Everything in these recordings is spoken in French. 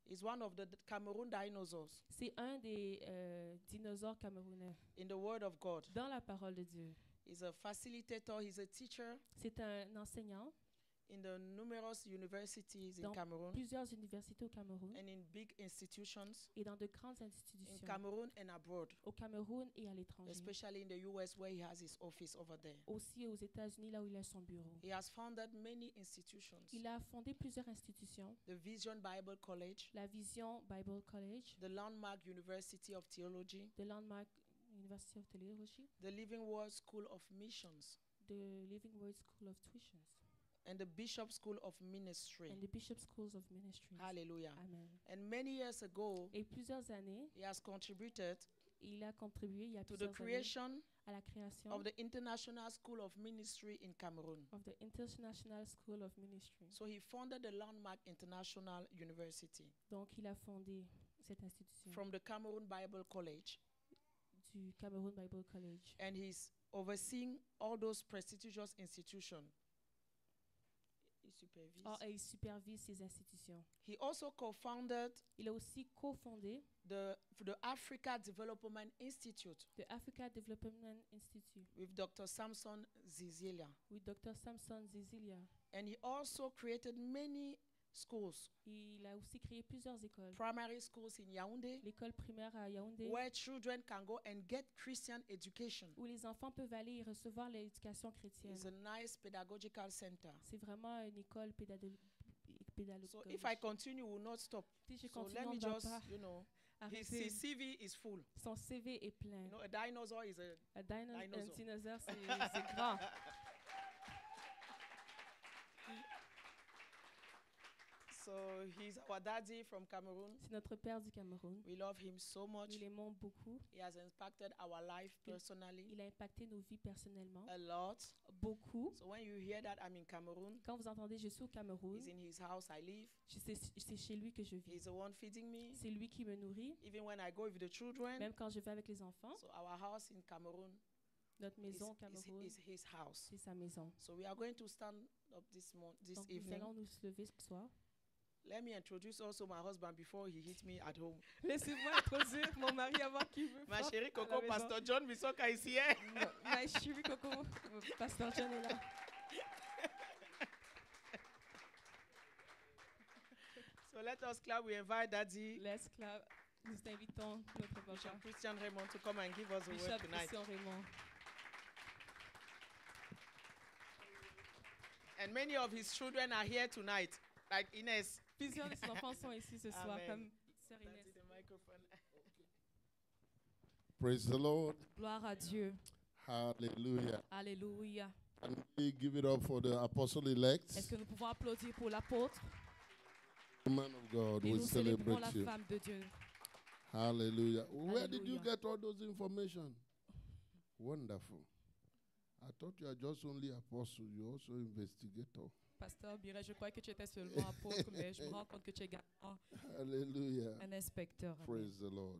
He's one of the Cameroon dinosaurs C'est un des dinosaures camerounais in the Word of God. dans la parole de Dieu. He's a facilitator, he's a teacher C'est un enseignant in the numerous universities in dans Cameroon plusieurs universités au Cameroun and in big institutions et dans de grandes in institutions Cameroon and abroad, au Cameroun et à l'étranger. especially in the US where he has his office over there. Aussi aux États-Unis, là où il a son bureau. He has founded many institutions. Il a fondé plusieurs institutions. The Vision Bible College, La Vision Bible College, the Landmark University of Theology, the Landmark University of Theology, the Living Word School of Missions, the Living Word School of Tuitions, and the Bishop School of Ministry. and the Bishop Schools of Ministries. Hallelujah. Amen. And many years ago, Et plusieurs années, he has contributed il a contribué il y a to the plusieurs années creation à la création of the International School of Ministry in Cameroon. of the International School of Ministry. So he founded the Landmark International University Donc, il a fondé cette institution from the Cameroon Bible College, du Cameroon Bible College. and he's overseeing all those prestigious institutions. He supervises. Et il supervise ces institutions. He also co-founded Il a aussi cofondé the Africa Development Institute the Africa Development Institute with Dr. Samson Zizilia. with Dr. Samson Zizilia. And he also created many schools, Il a aussi créé plusieurs écoles. primary schools in Yaoundé, L'école primaire à Yaoundé, where children can go and get Christian education. où les enfants peuvent aller et recevoir l'éducation chrétienne. It's a nice pedagogical center. C'est vraiment une école pédagogique. So if I continue, we will not stop. Si je So continue, let on me ne va just, pas his arrêter. CV is full. Son CV est plein. A dinosaur is a Un dinosaur. dinosaure, c'est grand. So he's our daddy from Cameroon. C'est notre père du Cameroun. We love him so much. Nous l'aimons beaucoup. He has impacted our life personally Il a impacté nos vies personnellement. a lot. Beaucoup. So when you hear that I'm in Cameroon, Quand vous entendez je suis au Cameroun, he's in his house, I live. c'est chez lui que je vis. He's the one feeding me. C'est lui qui me nourrit, Even when I go with the children. même quand je vais avec les enfants. So our house in Cameroon Notre maison au Cameroun, is his house. c'est sa maison. So we are going to stand up this Donc nous evening. allons nous lever ce soir. Let me introduce also my husband before he hits me at home. Laissez-moi introduire mon mari avant qu'il me Ma frappe chérie à la Coco, maison. Pastor John Bisoka is here. Ma chérie Coco, Pasteur John est là. So let us clap. We invite Daddy, Let's clap. Nous invitons notre Bishop papa, Christian Raymond, to come and give us a word Bishop tonight. Christian Raymond. And many of his children are here tonight, like Ines. Plusieurs de ses enfants sont ici ce soir, Amen. comme Sœur Daddy, Inès. the microphone. Praise the Lord. Gloire à Dieu. Hallelujah. Alléluia. Can we give it up for the apostle elect? Est-ce que nous pouvons applaudir pour l'apôtre? Man of God, Et we nous célébrons la celebrate you. femme de Dieu. Hallelujah. Where did you Hallelujah. get all those information? Wonderful. I thought you are just only apostle, you also investigator. Pasteur Biret, je crois que tu étais seulement apôtre, mais je me rends compte que tu es également Hallelujah. un inspecteur. Amen. Praise the Lord.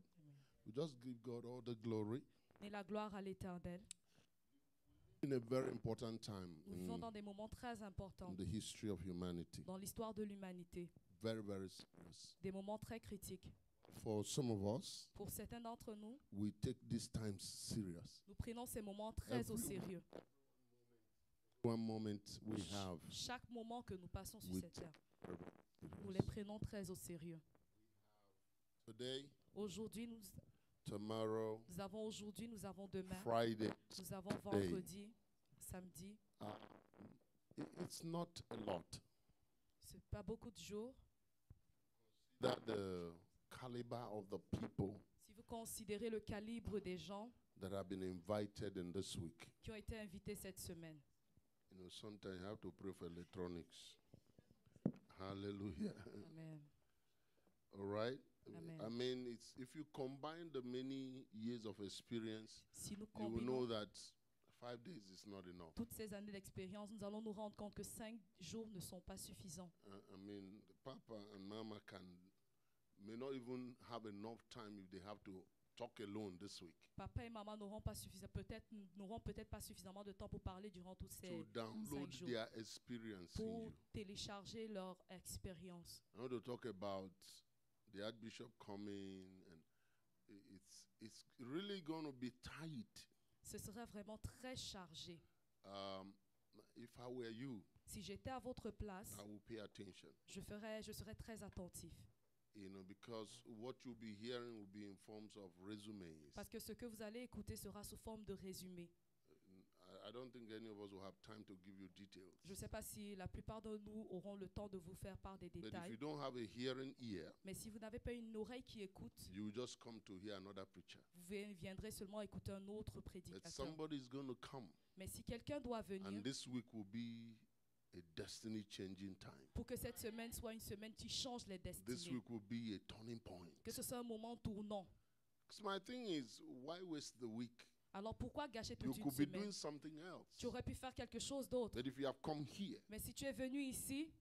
We just give God all the glory Et la gloire à l'Éternel. in a very important time Nous vivons dans in des moments très importants the history of humanity. dans l'histoire de l'humanité. Very, very serious. Des moments très critiques. For some of us, Pour certains d'entre nous, we take these times serious. nous prenons ces moments très au Every- sérieux. One moment we have, Chaque moment que nous passons sur we cette take terre, very nous les serious. prenons très au sérieux. Today, Aujourd'hui, tomorrow, nous avons demain, Friday, nous avons vendredi, samedi. it's not a lot. C'est pas beaucoup de jours. That the caliber of the people Si vous considérez le calibre des gens that have been invited in this week. qui ont été invités cette semaine. You know, sometimes you have to pray for electronics. Hallelujah. Amen. All right? Amen. I mean, it's if you combine the many years of experience, Si nous you will know combinons that 5 days is not enough. toutes ces années d'expérience, nous allons nous rendre compte que 5 jours ne sont pas suffisants. I mean, Papa and Mama may not even have enough time if they have to talk alone this week Papa et maman n'auront peut-être pas suffisamment de temps pour parler durant tous ces to download 5 jours, their experience in pour you. télécharger leur expérience. I want to talk about the Archbishop coming, and it's really going to be tight. Ce serait vraiment très chargé. If I were you, Si j'étais à votre place, I would pay attention. je serais très attentif. Because what you'll be hearing will be in forms of resumes. Parce que ce que vous allez écouter sera sous forme de résumé. I don't think any of us will have time to give you details. Je ne sais pas si la plupart de nous auront le temps de vous faire part des But if you détails. don't have a hearing ear, Mais si vous n'avez pas une oreille qui écoute, you will just come to hear another preacher. vous viendrez seulement écouter un autre But prédicateur. somebody is going to come, Mais si quelqu'un doit and venir this week will be a destiny-changing time. pour que cette semaine soit une semaine qui change les This destinées, week will be a turning point. que ce soit un moment tournant. Because my thing is, why waste the week? Alors pourquoi gâcher You toute une could be semaine? doing something else. Tu aurais pu faire quelque chose d'autre. But if you have come here, Mais si tu es venu ici,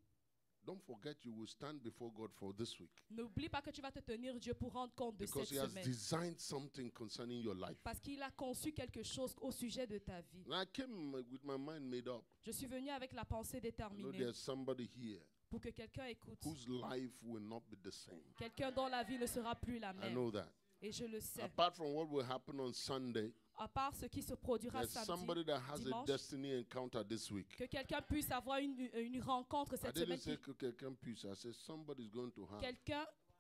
don't forget you will stand before God for this week. n'oublie pas que tu vas te tenir Dieu pour rendre compte de Because cette He has semaine. designed something concerning your life. Parce qu'il a conçu quelque chose au sujet de ta vie. And I came with my mind made up. Je suis venu avec la pensée I know déterminée there's somebody here pour que quelqu'un écoute. whose life will not be the same. Quelqu'un dont la vie ne sera plus la I même. know that. Et je le sais. Apart from what will happen on Sunday, À part ce qui se produira there's somebody samedi, that has a dimanche, destiny encounter this week. que quelqu'un puisse avoir une rencontre I cette didn't semaine. say que quelqu'un puisse. I said somebody's going to have.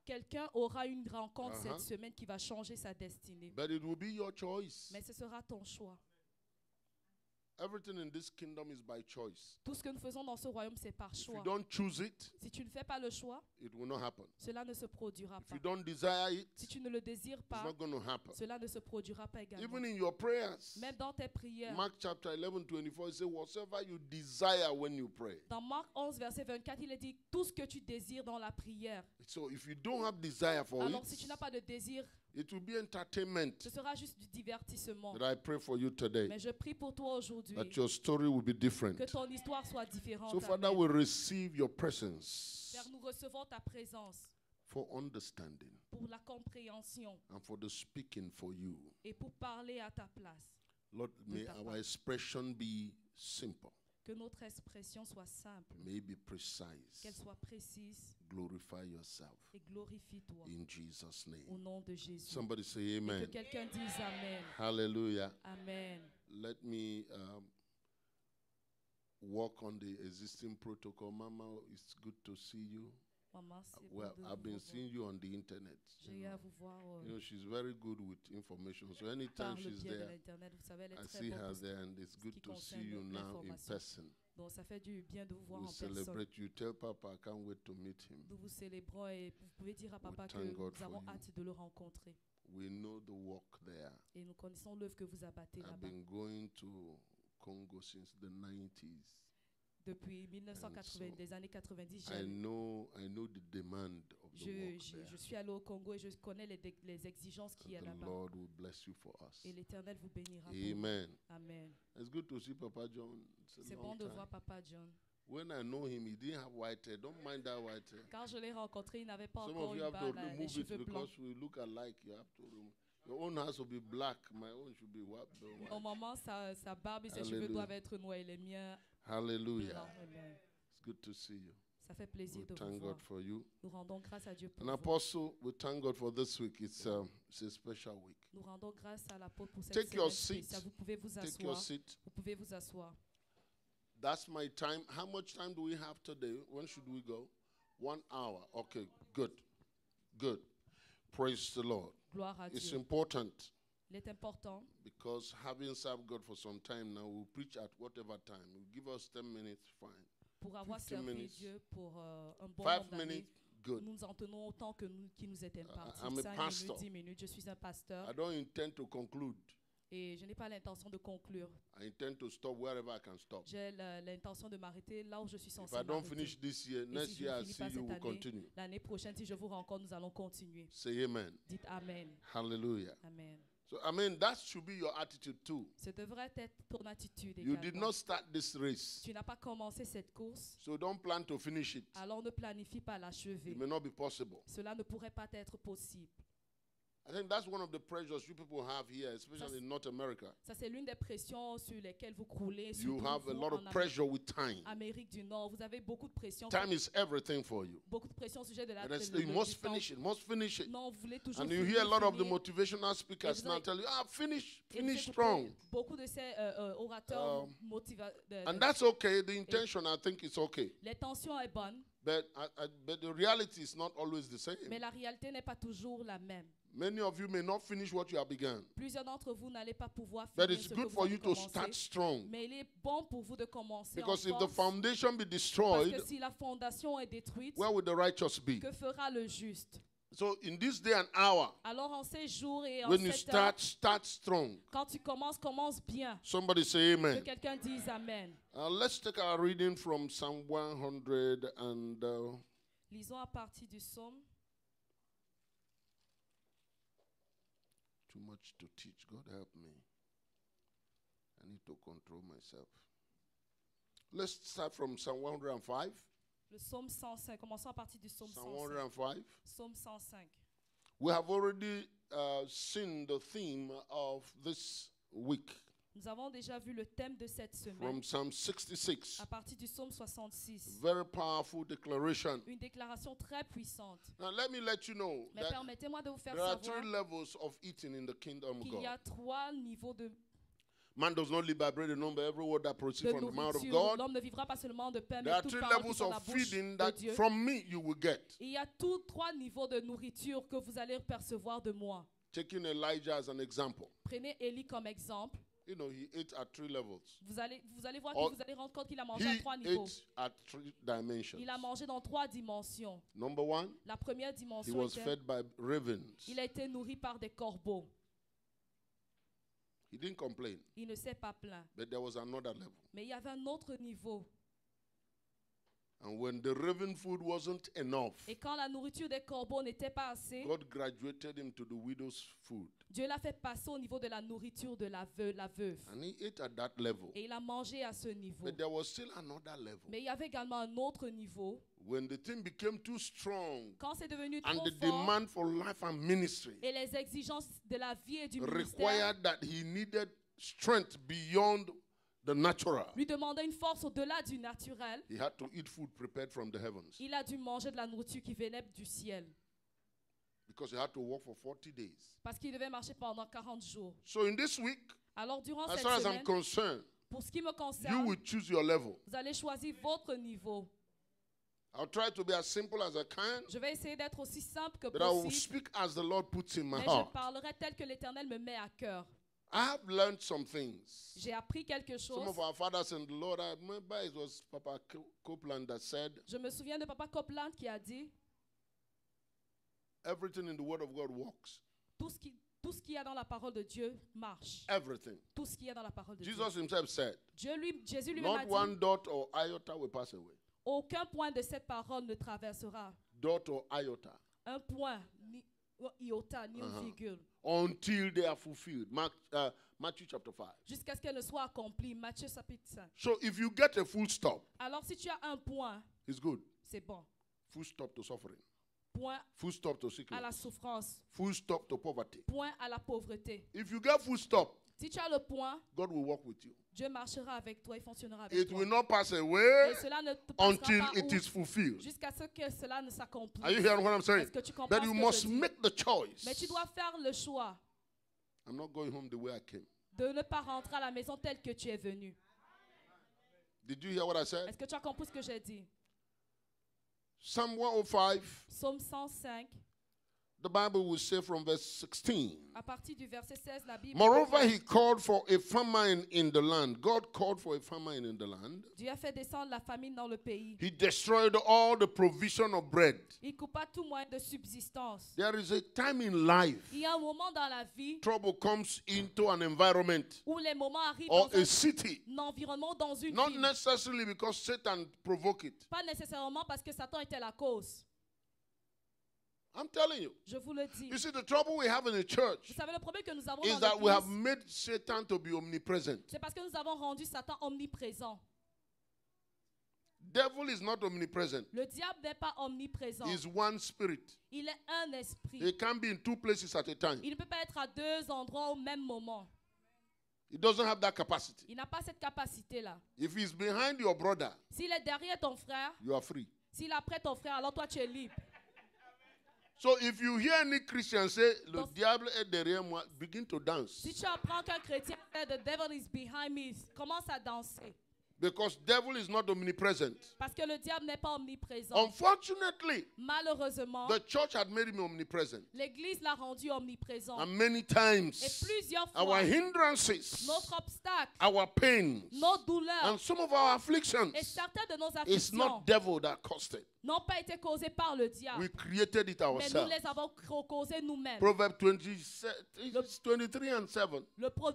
Quelqu'un aura une rencontre Uh-huh. cette semaine qui va changer sa destinée. But it will be your choice. Mais ce sera ton choix. Everything in this kingdom is by choice. Tout ce que nous faisons dans ce royaume, c'est par If you choix. don't choose it, Si tu ne fais pas le choix, it will not happen. cela ne se produira If pas. you don't desire it, Si tu ne le désires it's pas, not going to happen. cela ne se produira pas également. Even in your prayers, Même dans tes prières. Mark chapter 11:24, it says, whatsoever you desire when you pray. Dans Marc 11, verset 24, il est dit tout ce que tu désires dans la prière. So if you don't have desire for Alors, si tu it, n'as pas de désir, it will be entertainment. ce sera juste du divertissement. But I pray for you today Mais je prie pour toi aujourd'hui that your story will be different. que ton histoire soit différente. So, Father, Amen. we receive your presence Père, nous recevons ta présence for understanding pour la compréhension and for the speaking for you. et pour parler à ta place. Lord, may ta our part. expression be simple, Que notre expression soit simple, may be precise. qu'elle soit précise Glorify yourself et glorifie-toi in Jesus' au name. nom de Jésus. Somebody say Et que amen. quelqu'un dise Amen. Hallelujah. Amen. Let me walk on the existing protocol. Mama, it's good to see you. Maman, c'est bon Well, de I've vous been revoir. seeing you on the internet. J'ai eu à vous voir You know, she's very good with information. So par anytime le she's biais de there, l'Internet. Vous savez, elle est I très see bonne her pour ce there, and it's good qui to see concerne you now in l'information. person. Donc ça fait du bien de vous voir We en personne. celebrate you. Tell Papa I can't wait to meet him. Nous vous célébrons et vous pouvez dire à papa que thank God nous for avons you. hâte de le rencontrer. We know the work there. Et nous connaissons l'œuvre que vous abattez I've là-bas. been going to Congo since the 90s. Depuis 1980, des années 90, I know the demand of the work je there. suis allé au Congo et je connais les exigences qu'il y a The là-bas. Lord will bless you for us. Et l'Éternel vous bénira. pour nous. Amen. Amen. It's good to see Papa John. It's a C'est long bon de time. voir Papa John. When I know him, he didn't have white hair. Don't mind that white hair. Quand je l'ai rencontré, il n'avait pas Some encore of you une have to barbe, les remove it cheveux blancs. because we look alike. You have to remove. Your own has to be black. My own should be white. Au moment, sa barbe et ses Hallelujah. cheveux doivent être noirs et les miens Hallelujah. blancs. Amen. It's good to see you. Ça fait plaisir We de vous thank voir. God for you. Nous rendons grâce à Dieu pour And vous. Apostle, we thank God for this week. It's a special week. Nous rendons grâce à l'apôtre pour cette Take your semaine seat. spéciale. Vous pouvez vous Take your asseoir. seat. Vous pouvez vous asseoir. That's my time. How much time do we have today? When should we go? 1 hour. Okay, good. Good. Praise the Lord. Gloire à It's Dieu. important Il est important because having served God for some time now, we'll preach at whatever time. We'll give us 10 minutes, fine. pour avoir 15 servi minutes. Dieu pour un bon 5 nombre d'années. minutes, good. Nous en tenons autant que qui nous est imparti. I'm a 5 pastor. minutes, 10 minutes. Je suis un pasteur I don't intend to conclude. et je n'ai pas l'intention de conclure. I intend to stop wherever I can stop. J'ai l'intention de m'arrêter là où je suis If censé I don't m'arrêter. finish this year, Et next si je year ne I finis see pas you cette will année, continue. l'année prochaine, si je vous rencontre, nous allons continuer. Say amen. Dites Amen. Hallelujah. Amen. So, I mean, that should be your attitude too. Ce devrait être ton attitude You did également. not start this race, Tu n'as pas commencé cette course, so don't plan to finish it. alors ne planifie pas It l'achever. may not be possible. Cela ne pourrait pas être possible. I think that's one of the pressures you people have here, especially in North America. Ça, c'est l'une des pressions sur lesquelles vous croulez. You surtout have a vous lot of en pressure with time. Amérique du Nord. Vous avez beaucoup de pression. Time is everything for you. Beaucoup de pression au sujet de la And de- it's- de- you du must temps. finish it, must finish it. Non, vous voulez toujours And you finir, hear a lot of the finir. motivational speakers vous now avez- tell you, finish Et vous strong. écoutez beaucoup de ces orateurs And that's okay. The intention, I think, is okay. L'intention est bonne, But the reality is not always the same. mais la réalité n'est pas toujours la même. Many of you may not finish what you have begun. Plusieurs d'entre vous n'allez pas pouvoir But finir it's ce que good vous for avez you to commencé. start strong. Mais il est bon pour vous de commencer en Because if the force, foundation be parce destroyed, que si la fondation est détruite, where will the righteous be? que fera le juste? So in this day and hour, Alors en ces jours et en when you cette heure, start strong. quand tu commences, commence bien. Somebody say Que amen. quelqu'un dise Amen. Let's take our reading from Psalm 100 and Lisons à partir du psaume. too much to teach. God help me. I need to control myself. Let's start from Psalm 105. Le psaume 105. Commençons à partir du psaume Psalm 105. 105. Psaume 105. We have already seen the theme of this week Nous avons déjà vu le thème de cette semaine from Psalm 66. à partir du psaume 66. Very powerful declaration. Une déclaration très puissante. Now, let me let you know Mais that permettez-moi de vous faire there are savoir 3 levels of eating in the kingdom of qu'il y a God. 3 niveaux de Man does not live by bread alone, but every word that proceeds from the mouth of nourriture. God. L'homme ne vivra pas seulement de pain, There mais are toute 3 parole qui levels sort de la of bouche feeding de that Dieu. from me you will get. Il y a tous 3 niveaux de nourriture que vous allez percevoir de moi. Taking Elijah as an example. Prenez Élie comme exemple. You know, he ate at 3 levels. Vous allez voir Oh, que vous allez rendre compte qu'il a mangé à He 3 niveaux. ate at 3 dimensions. Il a mangé dans 3 dimensions. Number 1, La première he dimension was était, fed by ravens. il a été nourri par des corbeaux. He didn't complain, Il ne s'est pas plaint. but there was another level. Mais il y avait un autre niveau. And when the raven food wasn't enough, Et quand la nourriture des corbeaux n'était pas assez, God graduated him to the widow's food. Dieu l'a fait passer au niveau de la nourriture de la veuve. And he ate at that level. Et il a mangé à ce niveau. But there was still another level. Mais il y avait également un autre niveau. When the thing became too strong Quand c'est devenu and trop the fort demand for life and ministry et les exigences de la vie et du ministère required that he needed strength beyond the natural, lui demandaient une force au-delà du naturel, he had to eat food prepared from the heavens il a dû manger de la nourriture qui venait du ciel. because he had to work for 40 days. Parce qu'il devait marcher pendant 40 jours. So in this week, Alors durant as cette far as I'm semaine, concerned, pour ce qui me you concerne, will choose your level. vous allez choisir votre niveau. I'll try to be as simple as I can, Je vais essayer d'être aussi simple que but I will possible, speak as the Lord puts in my mais je heart. parlerai tel que l'Éternel me met à cœur. I have learned some things. J'ai appris quelque Some chose. of our fathers in the Lord, I remember it was Papa Copeland that said, Je me souviens de Papa Copeland qui a dit, everything in the Word of God works. tout ce qu'il y a dans la parole de Dieu marche. Everything. Tout ce qu'il y a dans la parole de Dieu. Jesus himself said, Jésus lui-même a not dit, one dot or iota will pass away. aucun point de cette parole ne traversera. Dot or iota. Un point, ni iota, ni une virgule. Until they are fulfilled. Matthew chapter 5. Jusqu'à ce qu'elle ne soit accomplie. Matthieu chapitre 5. So if you get a full stop, Alors si tu as un point, it's good. c'est bon. Full stop to suffering. Point Full stop to à la sickness. souffrance. Full stop to poverty. Point à la pauvreté. If you get full stop, Si tu as le point, God will walk with you. Dieu marchera avec toi, il fonctionnera avec It toi. will not pass away Et cela ne te passera until pas it is fulfilled. jusqu'à ce que cela ne Are you s'accomplisse. hearing what I'm saying? Est-ce que tu comprends But you ce que must je dis? make the choice. Mais tu dois faire le choix I'm not going home the way I came. de ne pas rentrer à la maison telle que tu es venu. Did you hear what I said? Est-ce que tu as compris ce que j'ai dit? Psalm 105, Psaume 105, the Bible will say from verse 16. à partir du verset 16, la Bible Moreover, dit, he called for a famine in the land. God called for a famine in the land. Dieu a fait descendre la famine dans le pays. He destroyed all the provision of bread. Il coupa tout moyen de subsistance. There is a time in life, Il y a un moment dans la vie trouble comes into an environment où les moments arrivent or dans a city. un environnement, dans une Not ville. necessarily because Satan provoked it. Pas nécessairement parce que Satan était la cause. I'm telling you. Je vous le dis. You see, the trouble we have in the Vous church savez, le problème que nous avons is dans that we have l'église, made Satan to be omnipresent. c'est parce que nous avons rendu Satan omniprésent. Devil is not omnipresent. Le diable n'est pas omniprésent. He's one spirit. Il est un esprit. He can't be in two places at a time. Il ne peut pas être à deux endroits au même moment. He doesn't have that capacity. Il n'a pas cette capacité-là. If he's behind your brother, S'il est derrière ton frère, you are free. s'il est après ton frère, alors toi tu es libre. So if you hear any Christian say, le diable est derrière moi, begin to dance. Si tu apprends qu'un chrétien fait the devil is behind me, commence à danser. Because devil is not omnipresent. Parce que le diable n'est pas omniprésent. Unfortunately, Malheureusement, the church had made him omnipresent. l'Église l'a rendu omniprésent. And many Et times, plusieurs our fois, hindrances, notre obstacle, our pains, nos douleurs and some of our afflictions et certains de nos is afflictions not devil that caused it. n'ont pas été causées par le diable. We created it Mais nous ourselves. les avons causées nous-mêmes. Proverbs 23 and 7.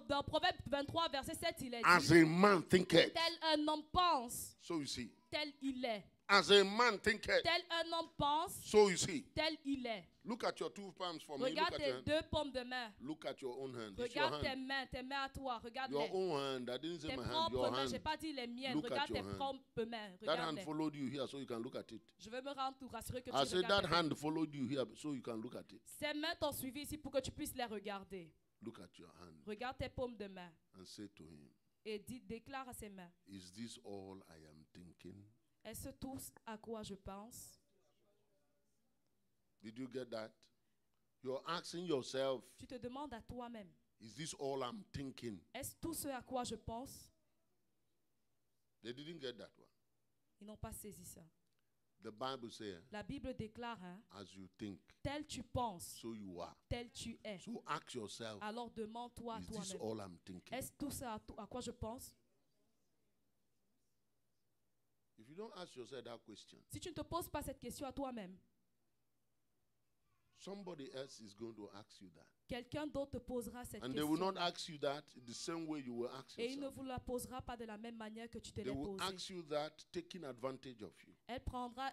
Dans Proverbe 23, verset 7, il est As dit, a man thinketh, tel un homme pense, so you see. tel il est. As a man thinketh, Tel un homme pense, so you see. tel il est. Look at your two palms for me. Look Regarde at tes your hand. deux paumes de main. Look at your own hand. It's your Regarde hand. tes mains à toi. Your Regarde-les. own hand. I didn't say Tes my hand. propres Your mains, je n'ai hand. pas dit les miennes. Look at Regarde your tes hand. propres mains. That hand Regarde-les. followed you here so you can look at it. Je veux me rendre pour rassurer que I tu said that regardes. hand followed you here so you can look at it. Ces mains t'ont suivi ici pour que tu puisses les regarder. Look at your hand Regarde tes paumes de main and say to him, et déclare à ses mains. is this all I am thinking? Est-ce tout à quoi je pense? Did you get that? You're asking yourself, Tu te demandes à toi-même. is this all I'm thinking? Est-ce tout ce à quoi je pense? They didn't get that one. Ils n'ont pas saisi ça. The Bible says, La Bible déclare, hein, as you think, tel tu penses, so you are. tel tu es. So ask yourself, Alors demande-toi à is this toi-même. all I'm thinking? Est-ce tout ça à quoi je pense? If you don't ask yourself that question, Si tu ne te poses pas cette question à toi-même, somebody else is going to ask you that. quelqu'un d'autre te posera cette And they will question. not ask you that the same way you will ask Et il ne yourself. vous la posera pas de la même manière que tu te They l'es will posée. ask you that taking advantage of you. Elle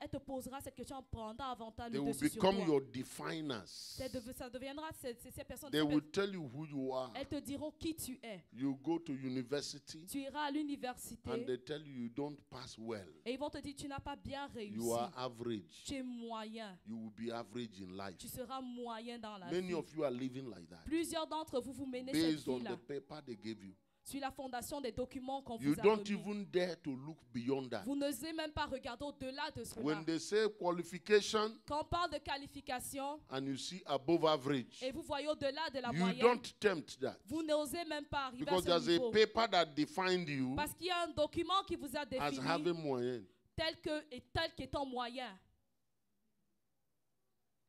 te posera cette question en prendant avantage They de will dessus sur become toi. your definers. Ça deviendra ces personnes. They will tell you who you are. Elles te diront qui tu es. You go to university Tu iras à l'université and they tell you you don't pass well. et ils vont te dire tu n'as pas bien réussi. You are average. Tu es moyen. You will be average in life. Tu seras moyen dans la Many vie. of you are living like that. Plusieurs d'entre vous menez cette Based on vie-là the paper they gave you. sur la fondation des documents qu'on You vous a don't remis. even dare to look beyond that. Vous n'osez même pas regarder au-delà de cela. When they say qualification Quand on parle de qualification and you see above average, et vous voyez au-delà de la you moyenne, don't tempt that. vous n'osez même pas arriver Because à ce there's a niveau. paper that defined you Parce qu'il y a un document qui vous a as défini having moyen. tel qu'étant moyen.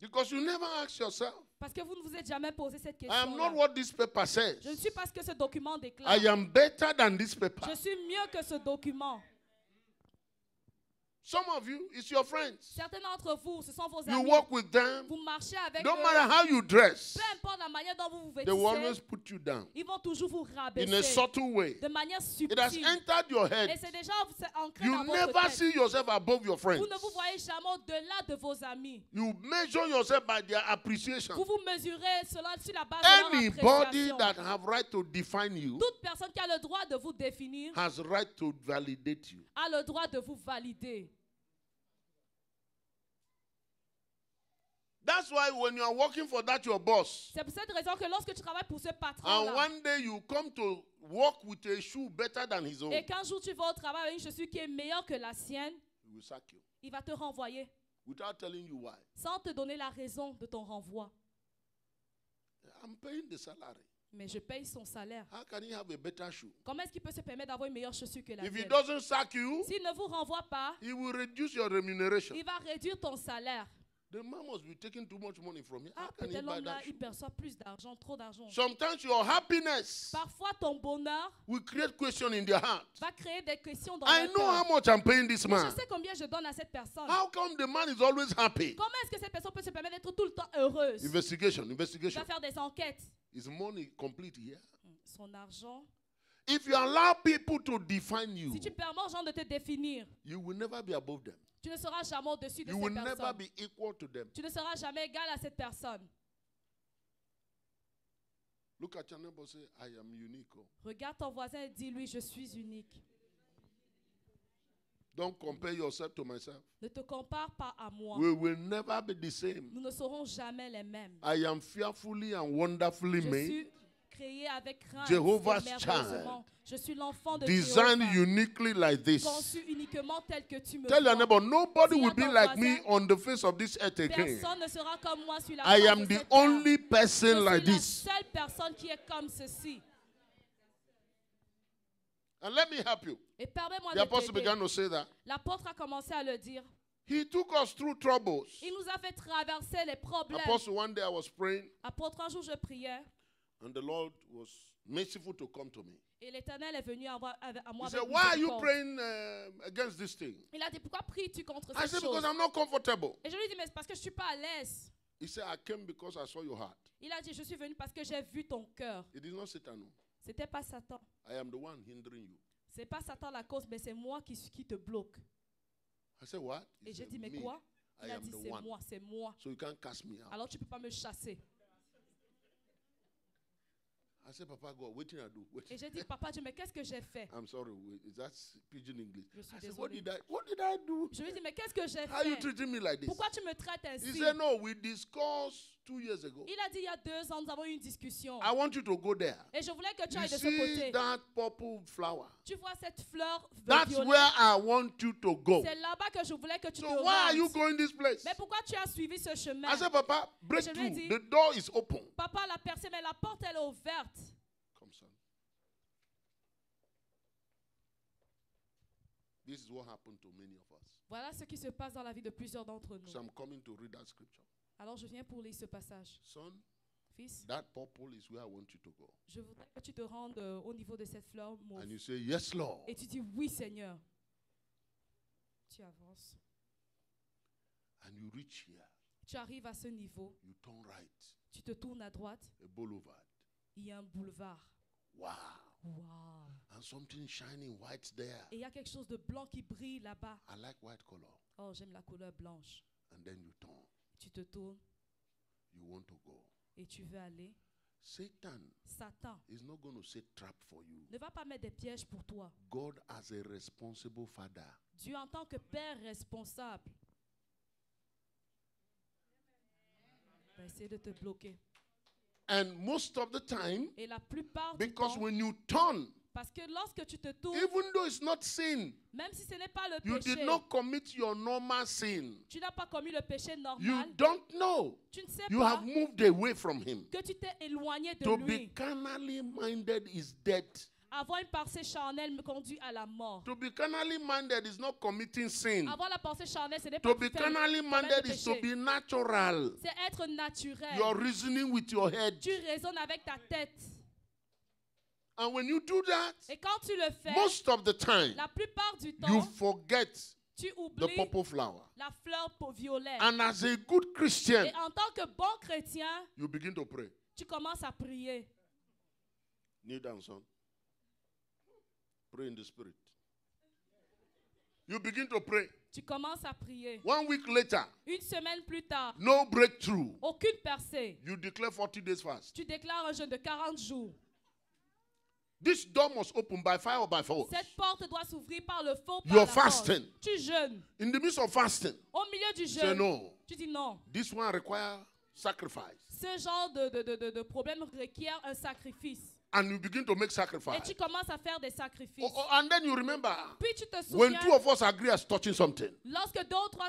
Because you never ask yourself, Parce que vous ne vous êtes jamais posé cette I am not question. what this paper says. Je ne suis pas ce que ce document déclare. I am better than this paper. Je suis mieux que ce document. Some of you, it's your friends. Certains d'entre vous, ce sont vos You amis. walk with them. Vous marchez avec No eux. matter how you dress, Peu importe la manière dont vous vous they will always vêtissez, put you down ils vont toujours vous in a rabaisser subtle way. de manière It has subtile. entered your Et head. c'est déjà ancré You dans votre never tête. see yourself above your friends. Vous ne vous voyez jamais au-delà de vos amis. You measure yourself by their appreciation. Vous vous mesurez cela sur la base de leur Anybody appréciation. that have right to define you Toute personne qui a le droit de vous définir has right to validate you. a le droit de vous valider. That's why when you are working for that your boss, C'est pour cette raison que lorsque tu travailles pour ce and patron-là, one day you come to work with a shoe better than his own, et qu'un jour tu vas au travail avec une chaussure qui est meilleure que la sienne, he will sack you il va te renvoyer without telling you why. sans te donner la raison de ton renvoi. I'm paying the salary. Mais je paye son salaire. How can he have a better shoe? Comment est-ce qu'il peut se permettre d'avoir une meilleure chaussure que la If he sienne? doesn't sack you, S'il ne vous renvoie pas, he will reduce your remuneration. il va réduire ton salaire. The man must be taking too much money from you. How Ah, can he peut-être buy l'homme-là, that il shoe? perçoit plus d'argent, trop d'argent. Sometimes your happiness Parfois, ton bonheur will create question in their heart. va créer des questions dans I leur know how cœur. much I'm paying this Mais man. je sais combien je donne à cette personne. How come the man is always happy? Comment est-ce que cette personne peut se permettre d'être tout le temps heureuse? Investigation, Il investigation. va faire des enquêtes. Is money complete here? Son argent. If you allow people to define you, Si tu permets aux gens de te définir, you will never be above them. tu ne seras jamais au-dessus de You will cette never personne. be equal to them. Tu ne seras jamais égal à cette personne. Look at your neighbor and say, I am unique. Oh. Regarde ton voisin et dis-lui, je suis unique. Don't compare yourself to myself. Ne te compare pas à moi. We will never be the same. Nous ne serons jamais les mêmes. I am fearfully and wonderfully Je made, suis créé avec crainte Jehovah's et merveilleusement. Je suis l'enfant de designed Jéhovah, uniquely like this. conçu uniquement tel que tu me Tell your vois. neighbor, nobody Dis à will be ton like me voisin, on the face of this earth again. Personne ne sera comme moi sur la I face am de the cette terre. only Je person suis like la this. seule personne qui est comme ceci. And let me help you. Et permets-moi The de apostle t'aider. began to say that. L'apôtre a commencé à le dire. He took us through troubles. Il nous a fait traverser les problèmes. Apostle, one day I was praying, Apôtre, un jour je priais and the Lord was merciful to come to me. et l'Éternel est venu à moi He avec said, why are you miséricorde. praying against this thing? Il a dit, pourquoi pries-tu contre I cette said, chose? because I'm not comfortable. Et je lui ai dit, mais c'est parce que je ne suis pas à l'aise. He said, I came because I saw your heart. Il a dit, je suis venu parce que j'ai vu ton cœur. It is not Satan. No. C'était pas Satan. I am the one hindering you. C'est pas Satan la cause, mais c'est moi qui te bloque. I said, what? He Et j'ai said, dit, mais me. quoi? I Il a am dit, the c'est one. moi, c'est moi. So you can't cast me out. Alors tu ne peux pas me chasser. I said, Papa God, what did I do? Et j'ai dit, papa Dieu, mais qu'est-ce que j'ai fait? I'm sorry, is that pidgin English? Je suis I said, what désolée. did I do? Je lui ai dit, mais qu'est-ce que j'ai How are you fait? treating me like this? Pourquoi tu me traites He ainsi? said, no, we discussed 2 years ago. Il a dit, il y a 2 ans, nous avons eu une discussion. I want you to go there. Et je voulais que tu You ailles de ce see côté. that purple flower? Tu vois cette fleur That's violette? where I want you to go. C'est là-bas que je voulais que tu te So why are you rendes. going this place? Mais pourquoi tu as suivi ce chemin? I said, Papa, break Je lui ai through. dit- The door is open. Papa l'a percé, mais la porte, elle est ouverte. Come, son. This is what happened to many of us. Voilà ce qui se passe dans la vie de plusieurs d'entre nous. So I'm coming to read that scripture. Alors je viens pour lire ce passage. Son, Fils, that purple is where I want you to go. je voudrais que tu te rendes au niveau de cette fleur mauve. And you say, yes, Lord. Et tu dis, oui Seigneur. Tu avances. And you reach here. Tu arrives à ce niveau. You turn right. Tu te tournes à droite. A boulevard. Il y a un boulevard. Wow. Wow. And something shining white there. Et il y a quelque chose de blanc qui brille là-bas. I like white color. Oh, j'aime la couleur blanche. And then you turn. Tu te tournes You want to go. et tu veux aller. Satan Satan is not going to set trap for you. ne va pas mettre des pièges pour toi. God as a responsible father. Dieu en tant que père responsable va essayer de te bloquer. And most of the time, Et la plupart du because temps, when you turn, parce que lorsque tu te tournes, even though it's not sin, même si ce n'est pas le you péché, did not commit your normal sin. tu n'as pas commis le péché You normal, don't know. tu ne sais You pas have moved away from him. que tu t'es éloigné de To be lui. carnally minded is death. Avoir une pensée charnelle me conduit à la mort. To be carnally minded is not committing sin. Avoir la pensée charnelle, ce n'est To pas be faire carnally commettre minded le is to péché. be natural. C'est être naturel. You're reasoning with your head. Tu raisonnes avec ta tête. And when you do that, Et quand tu le fais, most of the time, la plupart du you temps, forget tu the oublies purple flower. la fleur violette. And as a good Christian, Et en tant que bon chrétien, you begin to pray. tu commences à prier. Kneel down, son. Pray in the spirit. You begin to pray. Tu commences à prier. 1 week later, Une semaine plus tard, no breakthrough. aucune percée. You declare 40 days fast. Tu déclares un jeûne de 40 jours. This door must open by fire or by force. Cette porte doit s'ouvrir par le feu. You're Par la force. fasting. Tu jeûnes. In the midst of fasting, Au milieu du say jeûne, no. tu dis non. This one requires sacrifice. Ce genre de problème requiert un sacrifice. And you begin to make Et sacrifice. tu commences à faire des sacrifices. And then you remember, Puis tu te when souviens, two of us agree as touching something lorsque 2 ou 3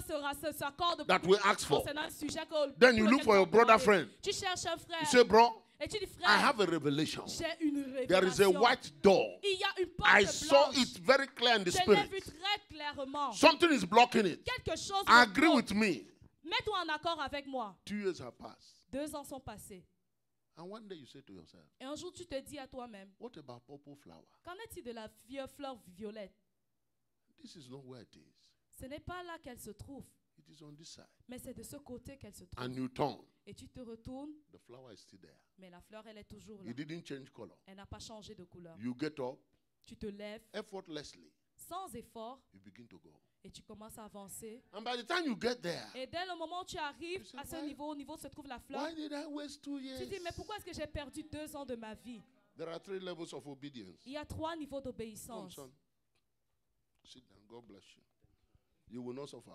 s'accordent that we ask for, concernant un sujet que then you look for your brother friend. tu cherches un frère You say, bro, et tu dis I frère, have a revelation. j'ai une There is a révélation. white door. Il y a une porte I saw blanche. it very clear in the Je l'ai spirit. vu très clairement. Something is blocking it. Quelque chose me Agree bloque. with me. Mets-toi en accord avec moi. 2 years have passed. 2 ans sont passés. And one day you say to yourself, Et un jour, tu te dis à toi-même, what about purple flower? qu'en est-il de la fleur violette? This is not where it is. Ce n'est pas là qu'elle se trouve, It is on this side. mais c'est de ce côté qu'elle se trouve. And you turn. Et tu te retournes, The flower is still there. mais la fleur, elle est toujours là. It didn't change color. Elle n'a pas changé de couleur. You get up, Tu te lèves effortlessly, sans effort you begin to go. et tu commences à avancer. And by the time you get there, Et dès le moment où tu arrives You say, à ce why- niveau, au niveau où se trouve la fleur, why did I waste 2 years? tu dis, mais pourquoi est-ce que j'ai perdu 2 ans de ma vie? There are 3 levels of obedience. Il y a 3 niveaux Come, d'obéissance. son. Sit down. God bless you. You will not suffer.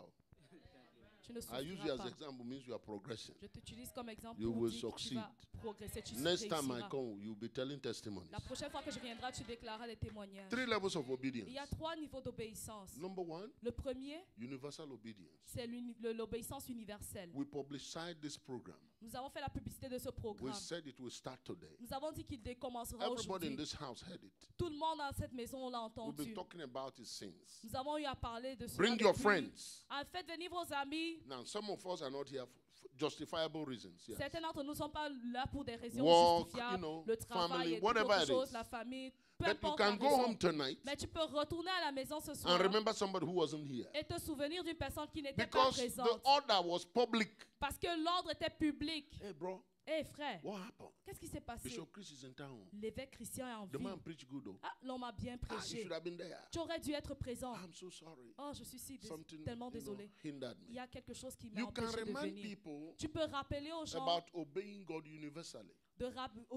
Tu ne I use you souffriras as pas. example means you are progressing. Je t'utilise comme exemple You pour will dire que tu succeed. vas progresser, tu Next time I réussiras. come, you'll be telling testimonies. La prochaine fois que je viendrai, tu déclareras des témoignages. 3 levels of Il y obedience. a 3 niveaux d'obéissance. Number 1, Le premier, universal obedience. c'est l'obéissance universelle. We publicized this program. Nous avons fait la publicité de ce We programme. said it will start today. Nous avons dit qu'il commencera Everybody in aujourd'hui. this house heard it. Tout le monde dans cette maison l'a We've been entendu. talking about it since. Nous avons eu à parler de cela. Bring your depuis. friends. Faites venir vos amis. Now, some of us are not here for justifiable reasons. Yes. Certains d'entre nous ne sont pas là pour des raisons Work, justifiables. you know, Le travail family, et whatever autre it chose, is. la famille. Peu But you importe la can go raison. home tonight Mais tu peux retourner à la maison ce soir and remember somebody who wasn't here. et te souvenir d'une personne qui n'était pas Because the présente. order was public. Parce que l'ordre était public. Hey, bro, Hé frère, what happened? qu'est-ce qui s'est passé? Bishop Chris is in town. L'évêque Christian est en The vie. man preached good, though. Ah, l'homme a bien You prêché. should have been there. Tu aurais dû être présent. I'm so sorry. Oh, je suis si Something tellement you know, désolé. hindered Il y me. a quelque chose qui m'a You can empêché de remind venir. people Tu peux rappeler aux gens about obeying God universally.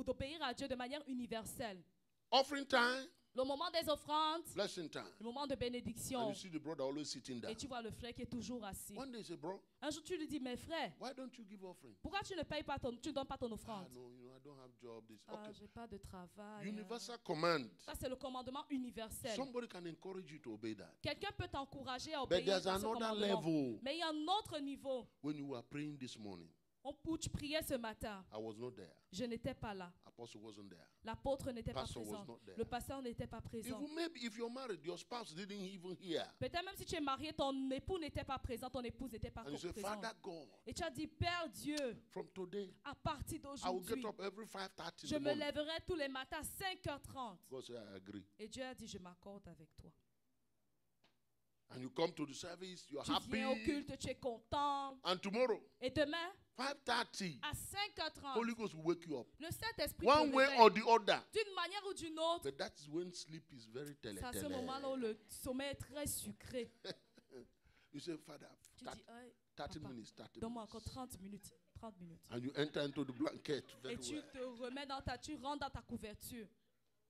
d'obéir à Dieu de manière universelle. Offering time, Le moment des offrandes, blessing time. le moment de And bénédiction. you see the brother always sitting down. Et tu vois le frère qui est toujours assis. One day he said, bro, Un jour, tu lui dis, mais frère, why don't you give offering? pourquoi tu ne payes pas tu donnes pas ton Ah, offrande? no, you know, I don't have job. This. Ah, Okay. j'ai pas de travail. Universal command. Ça, c'est le commandement universel. Somebody can encourage you to obey that. Quelqu'un peut t'encourager à But obéir à there's ce another commandement. level. Mais il y a un autre niveau When you were praying this morning, où tu priais ce matin. I was not there. Je n'étais pas là. Apostle wasn't there. L'apôtre n'était pas Pastor was présent. not there. Le pasteur n'était pas présent. Maybe if you're married, your spouse didn't even hear. Peut-être même si tu es marié, ton époux n'était pas présent, ton épouse n'était pas And you say, présente. Father God, Et tu as dit, Père Dieu, from today, à partir I will d'aujourd'hui, get up every 5:30 je in the me morning. lèverai tous les matins à 5h30. God said, I agree. Et Dieu a dit, je m'accorde avec toi. And you come to the service, you're Tu happy. viens au culte, tu es content. And tomorrow, Et demain, 5:30, à 5h30, Holy Ghost will wake you up. le Saint-Esprit One te way réveille. or the other. D'une manière ou d'une autre. But that's when sleep is very C'est à ce moment-là tele. où le sommeil est très sucré. You say, Father, Tu dis, hey, 30 Papa, minutes, 30 donne-moi minutes. encore 30 minutes. 30 minutes. And you enter into the blanket very Et tu well. te remets tu rentres dans ta couverture.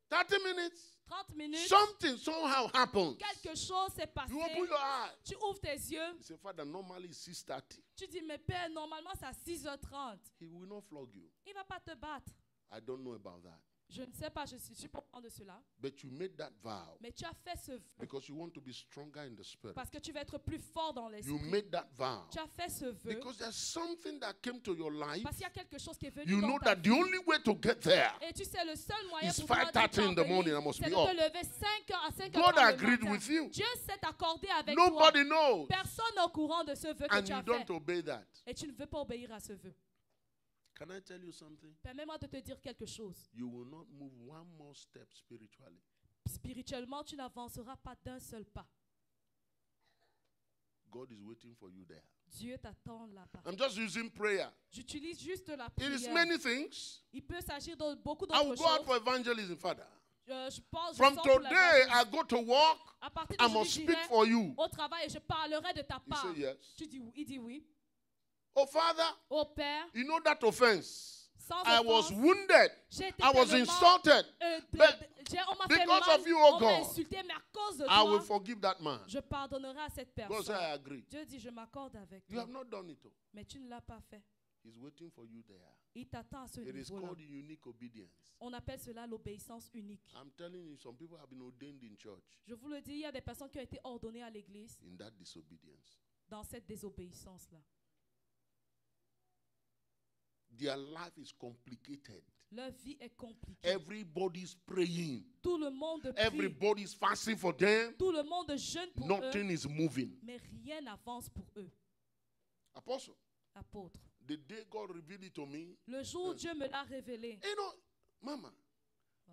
30 minutes, 30 minutes, something somehow happens. quelque chose s'est passé. You open your eyes. Tu ouvres tes yeux. You say, Father, normally it's 6:30. Tu dis, mais Père, normalement c'est à 6h30. He will not flog you. Il ne va pas te battre. I don't know about that. Je ne sais pas, je suis pas au courant de cela. But you made that vow Mais tu as fait ce vœu because you want to be stronger in the spirit. parce que tu vas être plus fort dans You l'esprit. made that vow Tu as fait ce vœu because there's something that came to your life. parce qu'il y a quelque chose qui est venu You dans know ta that the vie. only way to get there, Et tu sais, le seul moyen It's pour toi 5:30 in the morning, I parvenir, must c'est be de te up. lever 5h à 5h God le agreed matin. with you. Dieu s'est accordé avec Nobody toi. knows. Personne n'est au courant de ce vœu que And tu you as don't fait. obey that. Et tu ne veux pas obéir à ce vœu. Can I tell you something? Permets-moi de te dire quelque chose. You will not move one more step spiritually. Spirituellement, tu n'avanceras pas d'un seul pas. God is waiting for you there. Dieu t'attend là-bas. I'm just using prayer. J'utilise juste la It is prière. many things. Il peut s'agir de beaucoup I will d'autres go out choses. for evangelism, Father. Je pense, From je sors pour today, l'évangile. I go to work. À partir I d'aujourd'hui, must speak j'irai for you. au travail et je parlerai de ta He part. said yes. Tu dis, il dit oui. Oh, Father, Au Père, you know that offense. sans I was offense, wounded. j'ai été I was tellement, insulted. But on m'a fait because mal, of you, oh on m'a God, insulté, mais à cause de I will toi, forgive that man. je pardonnerai à cette God said, personne. I agree. Dieu dit, je m'accorde avec You toi. have not done it. Oh. Mais tu ne l'as pas fait. He's waiting for you there. Il t'attend à ce It is niveau-là. called unique obedience. On appelle cela l'obéissance unique. I'm telling you, some people have been ordained in church Je vous le dis, il y a des personnes qui ont été ordonnées à l'église in that disobedience. dans cette désobéissance-là. Their life is complicated. Leur vie est compliquée. Everybody's praying. Tout le monde prie. Everybody's fasting for them. Tout le monde jeûne pour Nothing eux, is moving. mais rien n'avance pour eux. Apostle, Apôtre. the day God revealed it to me, Le jour où Dieu me l'a révélé, you know, Mama,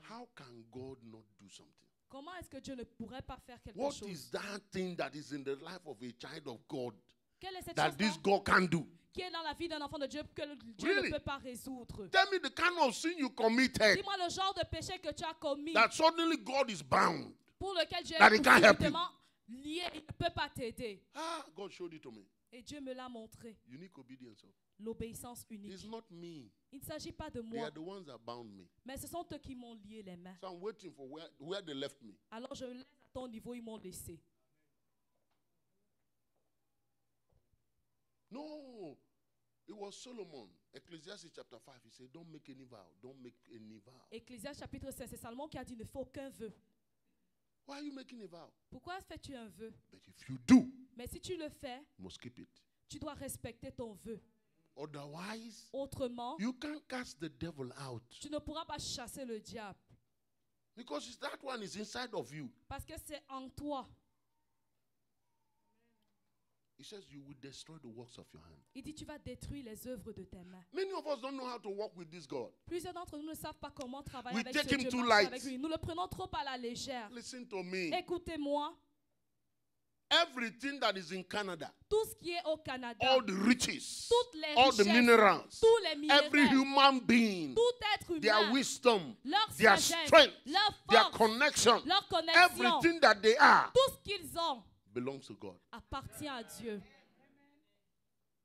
how can God not do something? comment est-ce que Dieu ne pourrait pas faire quelque What chose? is that thing that is in the life of a child of God Quelle est cette that chose this God can do? qui est dans la vie d'un enfant de Dieu que Dieu Really? ne peut pas résoudre? Tell me the kind of sin you committed Dis-moi le genre de péché que tu as commis that suddenly God is bound. pour lequel Dieu that he est can't help you. complètement lié, il ne peut pas t'aider. Ah, God showed it to me. Et Dieu me l'a montré. Unique obedience. Oh. L'obéissance It's unique. not me. Il ne s'agit pas de They moi, are the ones that bound me. mais ce sont eux qui m'ont lié les mains. So I'm waiting for where they left me. Alors je laisse à ton niveau, ils m'ont laissé. No. It was Solomon. Ecclesiastes chapter 5. He said, don't make any vow. Don't make any vow. Ecclésiaste chapitre 5, c'est Salomon qui a dit ne fais aucun vœu. Why are you making a vow? Pourquoi fais-tu un vœu? But if you do, Mais si tu le fais, you must keep it. tu dois respecter ton vœu. Otherwise, Autrement, you can't cast the devil out. tu ne pourras pas chasser le diable. Because that one is inside of you. Parce que c'est en toi. He says you will destroy the works of your hand. Il dit tu vas détruire les œuvres de tes mains. Many of us don't know how to walk with this God. Plusieurs d'entre nous ne savent pas comment travailler We avec take ce him Dieu, too marcher light. avec lui. Nous le prenons trop à la légère. Listen to me. Écoutez-moi, Everything that is in Canada, tout ce qui est au Canada, all the riches, toutes les all the richesses, minerals, tous les minéraux, every human being, tout être their humain, wisdom, leur their sagesse, strength, leur their force, connection, leur connexion, everything that they are tout ce qu'ils ont belongs to God. appartient à Dieu.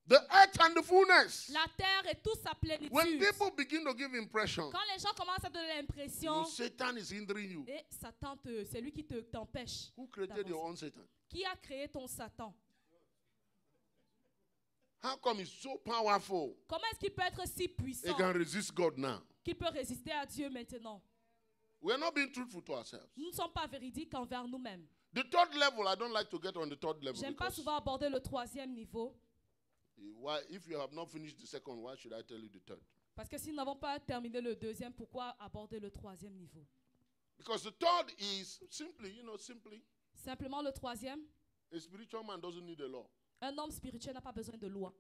The earth and the fullness. La terre et toute sa plénitude. When people begin to give impression, Quand les gens commencent à donner you l'impression, know, Satan is hindering you. et Satan, c'est lui qui t'empêche. Who created your own Satan? Qui a créé ton Satan? How come he's so powerful? Comment est-ce qu'il peut être si He puissant can resist God now. qu'il peut résister à Dieu maintenant? We're not being truthful to ourselves. Nous ne sommes pas véridiques envers nous-mêmes. The third level, I don't like to get on the third level. J'aime pas Because souvent aborder le troisième niveau, why, if you have not finished the second, why should I tell you the third? parce que si nous n'avons pas terminé le deuxième, pourquoi aborder le troisième niveau? Because the third is simply, simply, Simplement le troisième, a spiritual man doesn't need a law. un homme spirituel n'a pas besoin de loi.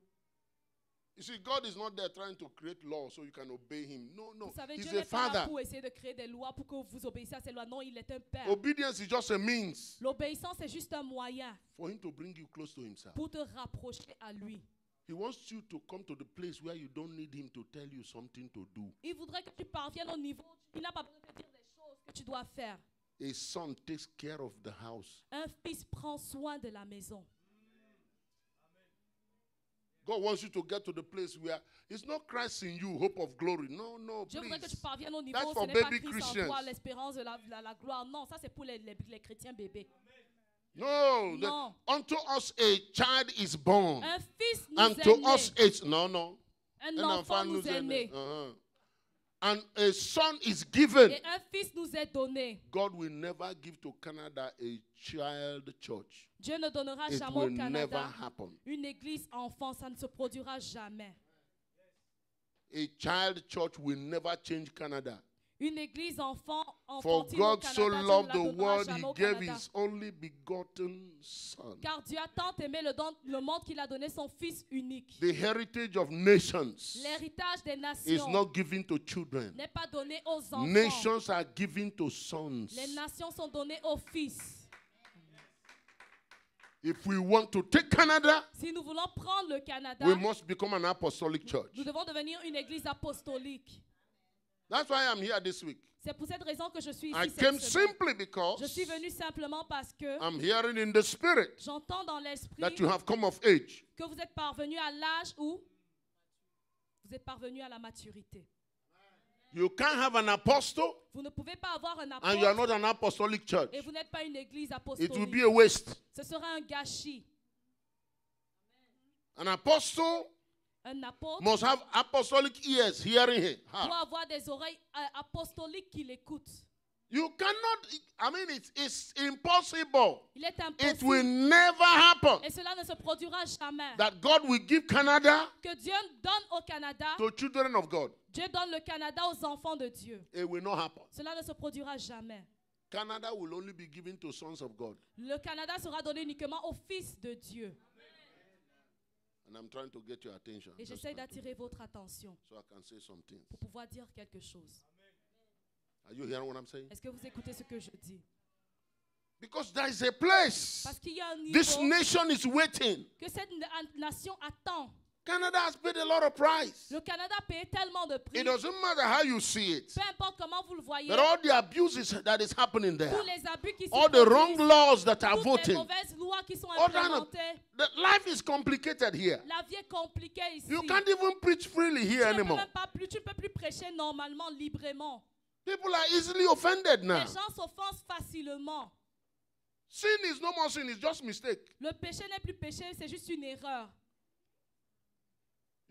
You see, God is not there trying to create law so you can obey him. No, Vous savez, He's Dieu a n'est pas là father. pour essayer de créer des lois pour que vous obéissiez à ces lois. Non, il est un père. Obedience is just a means L'obéissance est juste un moyen for him to bring you close to himself. pour te rapprocher à lui. He wants you to come to the place where you don't need him to tell you something to do. Il voudrait que tu parviennes au niveau où il n'a pas besoin de te dire des choses que tu dois faire. A son takes care of the house. Un fils prend soin de la maison. God wants you to get to the place where it's not Christ in you, hope of glory. No, Dieu voudrait que tu please. parviennes au niveau That's où for ce n'est pas baby Christ en Christians. toi, l'espérance de la gloire. Non, ça c'est pour les chrétiens bébés. No, No. unto us a child is born. Un fils nous And est to né. us it's no. Un enfant nous est né. Uh-huh. And a son is given. Et un fils nous est donné. God will never give to Canada a child church. Dieu ne donnera It jamais au will never Canada happen. une église enfant. Ça ne se produira jamais. A child church will never change Canada. Une église enfant, For enfantine au God Canada, so Dieu ne loved la the donnera world, jamais he au gave Canada. his only begotten son. Car Dieu a tant aimé le monde qu'il a donné son fils unique. The heritage of nations L'héritage des is nations not given to children. n'est pas donné aux enfants. Nations are given to sons. Les nations sont données aux fils. If we want to take Canada, Si nous voulons prendre le Canada, we must become an apostolic church. nous devons devenir une église apostolique. That's why I'm here this week. C'est pour cette raison que je suis I ici came cette semaine. simply because Je suis venu simplement parce que I'm hearing in the spirit j'entends dans l'esprit that you have come of age. que vous êtes parvenu à l'âge où vous êtes parvenu à la maturité. You can't have an apostle Vous ne pouvez pas avoir un and you are apôtre not an apostolic church. et vous n'êtes pas une église It apostolique. will be a waste. Ce sera un gâchis. An apostle Un apôtre must have apostolic ears hearing him. doit avoir des oreilles apostoliques qui l'écoutent. You cannot, it's impossible. Il est It will impossible never happen et cela ne se produira jamais that God will give Canada que Dieu donne au Canada, to children of God. Dieu donne le Canada aux enfants de Dieu. It will not happen. Cela ne se produira jamais. Canada will only be given to sons of God. Le Canada sera donné uniquement aux fils de Dieu. And I'm trying to get your attention. Et Just j'essaie trying to- d'attirer votre attention so I can say some things. pour pouvoir dire quelque chose. Are you hearing what I'm saying? Est-ce que vous écoutez ce que je dis? Because there is a place. Parce qu'il y a un This niveau nation is waiting. que cette nation attend. Canada has paid a lot of price. Le Canada a payé tellement de prix. It doesn't matter how you see it. Peu importe comment vous le voyez, But all the abuses that is happening there, tous les abus qui s'y all the wrong produisent, laws that are toutes les voting, mauvaises lois qui sont all kind of, implémentées, the life is complicated here. la vie est compliquée ici. You can't even preach freely here Tu ne peux anymore. même pas plus, tu ne peux plus prêcher normalement, librement. People are easily offended now. Les gens s'offensent facilement. Sin is no more sin, it's just mistake. Le péché n'est plus péché, c'est juste une erreur.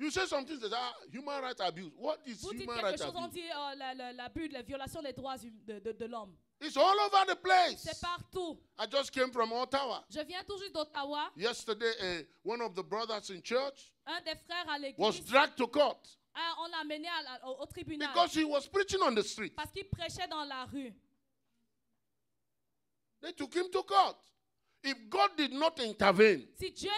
You say something that human rights abuse. What is Vous dites human quelque rights chose, on abuse? dit l'abus, la violation des droits de l'homme. It's all over the place. C'est partout. I just came from Ottawa. Je viens tout juste d'Ottawa. Yesterday, one of the brothers in church Un des frères à was l'église, dragged to court on l'a amené au tribunal because he was preaching on the street. parce qu'il prêchait dans la rue. They took him to court. If God did not intervene, Si Dieu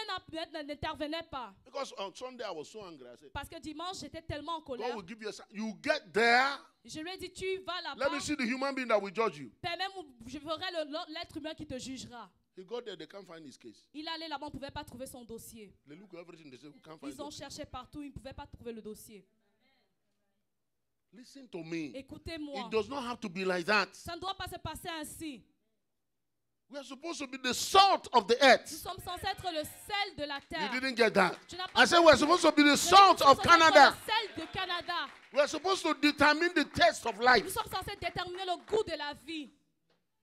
n'intervenait pas, because on Sunday I was so angry, I said, parce que dimanche j'étais tellement en God colère, will give you a sign. You get there, je lui ai dit tu vas let là-bas, me see the human being that will judge you. même je verrai l'être humain qui te jugera. He got there, they can't find his case. Il allait là-bas, on ne pouvait pas trouver son dossier. They look at everything, they say, we can't find Ils ont it. cherché partout, ils ne pouvaient pas trouver le dossier. Listen to me. Écoutez-moi, It does not have to be like that. ça ne doit pas se passer ainsi. We are supposed to be the salt of the Nous earth. sommes censés être le sel de la You terre. didn't get that. Tu n'as pas I said we're supposed to be the salt Nous sommes of censés être Canada. le sel de Canada. We are supposed to determine the taste of Nous life. sommes censés déterminer le goût de la vie.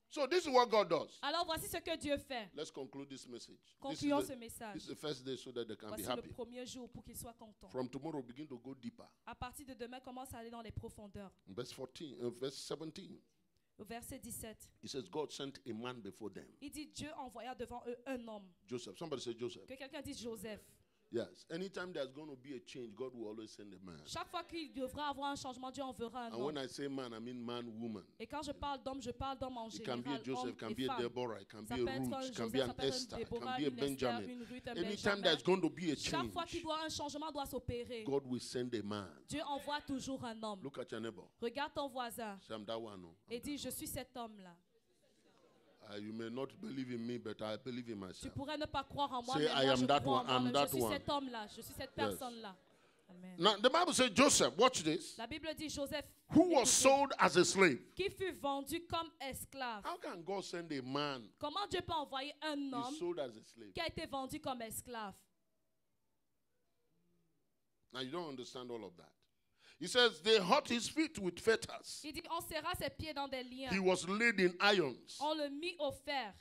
So this is what God does. Alors voici ce que Dieu fait. Let's conclude this message. Concluons ce This message. is the first day so that they can be Voici le happy. premier jour pour qu'ils soient contents. From tomorrow, begin to go deeper. À partir de demain, commence à aller dans les profondeurs. Verse 14, verse 17. Au verset 17, It says God sent a man before them. il dit Dieu envoya devant eux un homme. Joseph. Somebody say Joseph. Que quelqu'un dise Joseph. Yes. Anytime there's going to be a change, God will always send a man. Chaque fois qu'il devra avoir un changement, Dieu enverra un And when homme. I say man, I mean man, woman. Et quand je parle d'homme en It can be a général, Joseph, homme it can et be a femme. Deborah, it can Ça be peut a être un Ruth, it can Joseph, be ça an peut être un Esther, it Déborah, can be a une Esther, Benjamin. une Ruth, un Anytime Benjamin. there's going to be a Chaque fois change, un changement doit s'opérer, God will send a man. Dieu envoie toujours un homme. Look at your neighbor. Regarde ton voisin Say, I'm that one. Oh. et dis, je suis cet homme-là. You may not believe in me, but I believe in Tu myself. pourrais ne pas croire en moi, Say, mais I moi am je that crois one, en I'm moi. that Je suis one. cet homme-là, je suis cette personne-là. Amen. Now, the Bible says Joseph, watch this, La Bible dit Joseph, who was écoutez, sold as a slave. qui fut vendu comme esclave. How can God send a man Comment Dieu peut envoyer un who's homme sold as a slave? qui a été vendu comme esclave? Now, you don't understand all of that. He says they hurt his feet with fetters. Il dit, on serra ses pieds dans des liens. He was laid in irons. On le mit au fer.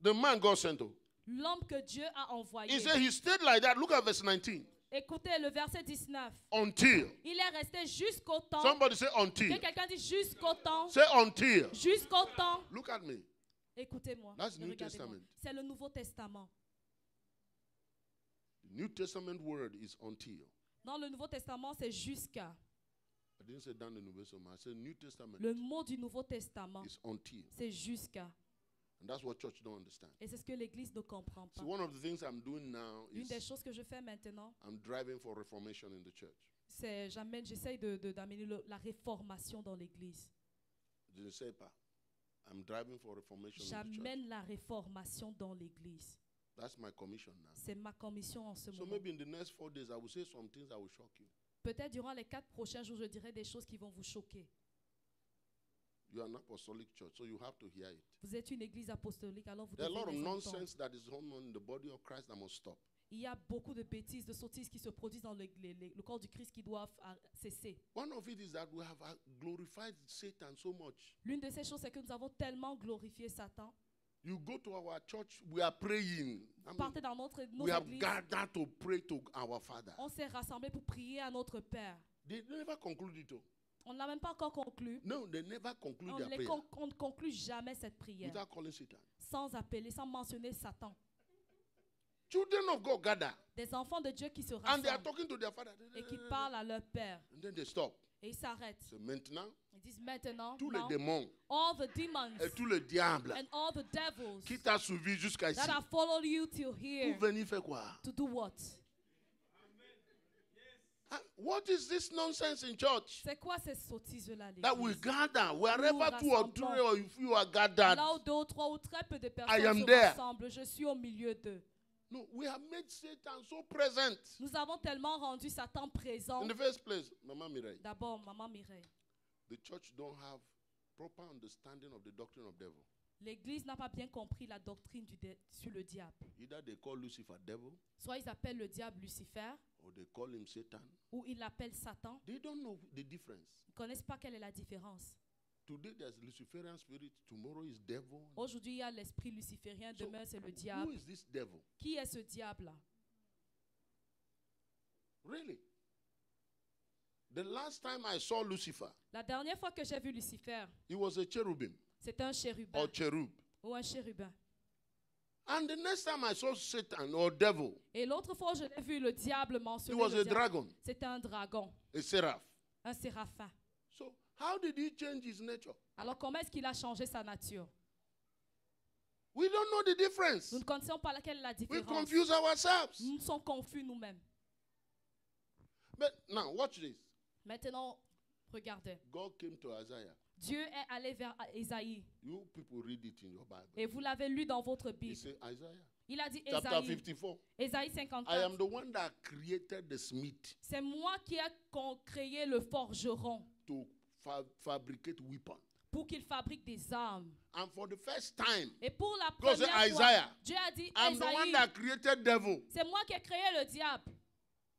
The man God sent to. L'homme que Dieu a envoyé. He said he stayed like that. Look at verse 19. Écoutez le verset 19. Until. Il est resté jusqu'au temps. Somebody say until. Que quelqu'un dit jusqu'au temps. Say until. Jusqu'au temps. Look at me. Écoutez-moi. That's Ne New regardez-moi. Testament. C'est le Nouveau Testament. The New Testament word is until. Dans le Nouveau Testament, c'est jusqu'à. I didn't say down the New Testament. I said New Testament Le mot du Nouveau Testament, is until. c'est jusqu'à. And that's what church don't understand. Et c'est ce que l'Église ne comprend pas. So one of the things I'm doing now Une des is choses que je fais maintenant, I'm driving for reformation in the church. c'est j'essaye d'amener la réformation dans l'Église. I didn't say pas. I'm driving for reformation in the church. J'amène la réformation dans l'Église. That's my commission now. C'est ma commission en ce So moment. maybe in the next 4 days, I will say some things that will shock you. Peut-être durant les 4 prochains jours, je dirai des choses qui vont vous choquer. You are an apostolic church, so you have to hear it. Vous êtes une église apostolique, alors vous There are a lot of devez les entendre. nonsense that is going on in the body of Christ that must stop. Il y a beaucoup de bêtises, de sottises qui se produisent dans le corps du Christ qui doivent cesser. One of it is that we have glorified Satan so much. L'une de ces choses, c'est que nous avons tellement glorifié Satan. You go to our church, we are praying. I mean, Partez dans nos we have églises, gathered to pray to our Father. on s'est rassemblés pour prier à notre Père. They never conclude it. Oh. On n'a même pas encore conclu. No, they never conclude On their prayer on ne conclut jamais cette prière without calling Satan. sans appeler, sans mentionner Satan. Children of God gather Des enfants de Dieu qui se and they are rassemblent talking to their Father. et qui parlent à leur Père. And then they stop. Et ils s'arrêtent. So maintenant, Ils disent maintenant, tous les now, démons all the demons et tous les diables and all the devils qui t'a suivi jusqu'à ici, that have followed you till pour here, venir faire quoi? to do what? What is this nonsense in church? C'est quoi ces sottises-là, That we l'église? gather wherever 2 or 3 rassemblons. or if you are gathered. Là où 2 ou 3 ou très peu de I personnes am se there. rassemblent, je suis au milieu d'eux. No, we have made Satan so present. Nous avons tellement rendu Satan présent. In the first place, Mama Mireille, D'abord, Maman Mireille, the church don't have proper understanding of the doctrine of devil. l'église n'a pas bien compris la doctrine sur le diable. Either they call Lucifer devil Soit ils appellent le diable Lucifer, or they call him Satan. ou ils l'appellent Satan. They don't know the difference. Ils ne connaissent pas quelle est la différence. Today there's Luciferian spirit, tomorrow is devil. Aujourd'hui, il y a l'esprit luciférien, So, demain, c'est le who diable. is this devil? Qui est ce diable-là? Really? The last time I saw Lucifer, La dernière fois que j'ai vu Lucifer, he was a cherubim c'était un chérubin or cherub. ou un chérubin. And the next time I saw Satan or devil, Et l'autre fois, je l'ai vu le diable he mentionner. was le a diable. dragon, C'était un dragon, a seraph. un séraphin. So how did he change his nature? Alors comment est-ce qu'il a changé sa nature? We don't know the difference. Nous ne connaissons pas laquelle est la We différence. confuse ourselves. Nous sommes confus nous-mêmes. But now watch this. Maintenant, regardez. God came to Isaiah. Dieu est allé vers Ésaïe. You people read it in your Bible. Et vous l'avez lu dans votre He Bible. said, Isaiah, Il a dit chapter Ésaïe. 54. Ésaïe I am 54. the one that created the smith C'est moi qui ai créé le forgeron to fabricate weapons. pour qu'il fabrique des armes. And for the first time, Et pour la God said, première fois, Isaiah, Dieu a dit I'm the one Ésaïe, that created devil. c'est moi qui ai créé le diable.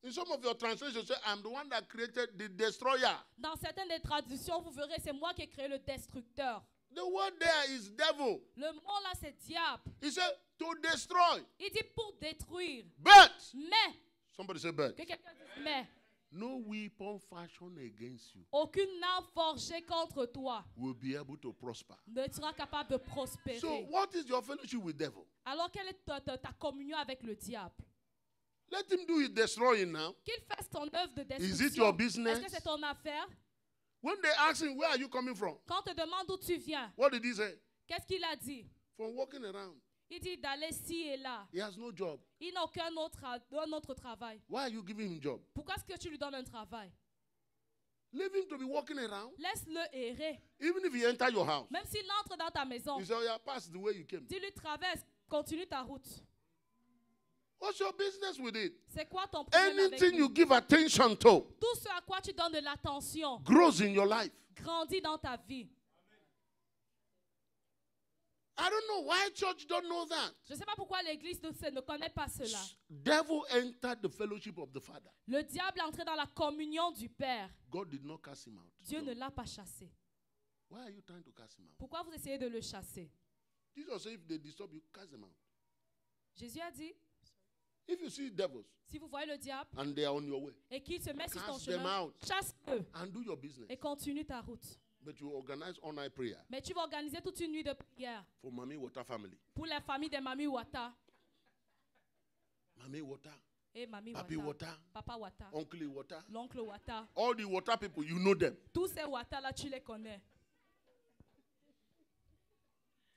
In some of your translations, say, I'm the one that created the destroyer. Dans certaines des traductions, vous verrez, c'est moi qui ai créé le destructeur. The word there is devil. Le mot là, c'est diable. He said, to destroy. Il dit pour détruire. But, Mais, somebody say, but, que quelqu'un dise, mais, no weapon fashioned against you aucune arme forgée contre toi will be able to prosper. ne sera capable de prospérer. So, what is your fellowship with devil? Alors, quelle est ta communion avec le diable? Let him do his destroying now. Qu'il fasse ton œuvre de Is it your destruction. business? Est-ce que c'est ton affaire? When they ask him, where are you coming from? Quand on te demande d'où tu viens, What did he say? qu'est-ce qu'il a dit? From walking around. Il dit d'aller ci et là. He has no job. Il n'a aucun autre travail. Why are you giving him job? Pourquoi est-ce que tu lui donnes un travail? Leave him to be walking around. Laisse-le errer. Even if he enter your house, Même s'il entre dans ta maison, you say, oh yeah, pass the way you came. dis-lui traverse, continue ta route. What's your business with it? C'est quoi ton problème avec Anything lui? you give attention to Tout ce à quoi tu donnes de l'attention grows in your life. grandit dans ta vie. I don't know why church don't know that. Je ne sais pas pourquoi l'église ne connaît pas cela. Devil entered the fellowship of the Father. Le diable est entré dans la communion du Père. God did not cast him out. Dieu No. ne l'a pas chassé. Why are you trying to cast him out? Pourquoi vous essayez de le chasser? Jesus said, if they disturb you, cast them out. Jésus a dit, If you see devils si vous voyez le diable and they are on your way, et qu'il se met sur ton cast them chemin, out chasse-le and do your business. et continue ta route. But you organize all-night prayer Mais tu vas organiser toute une nuit de prière for Mami Water family. pour la famille des Mami Wata Mami Water, et Mami Papi Wata, Water, Papa Wata, Uncle Water. l'oncle Wata. All the water people, you know them. Tous ces Wata là, tu les connais.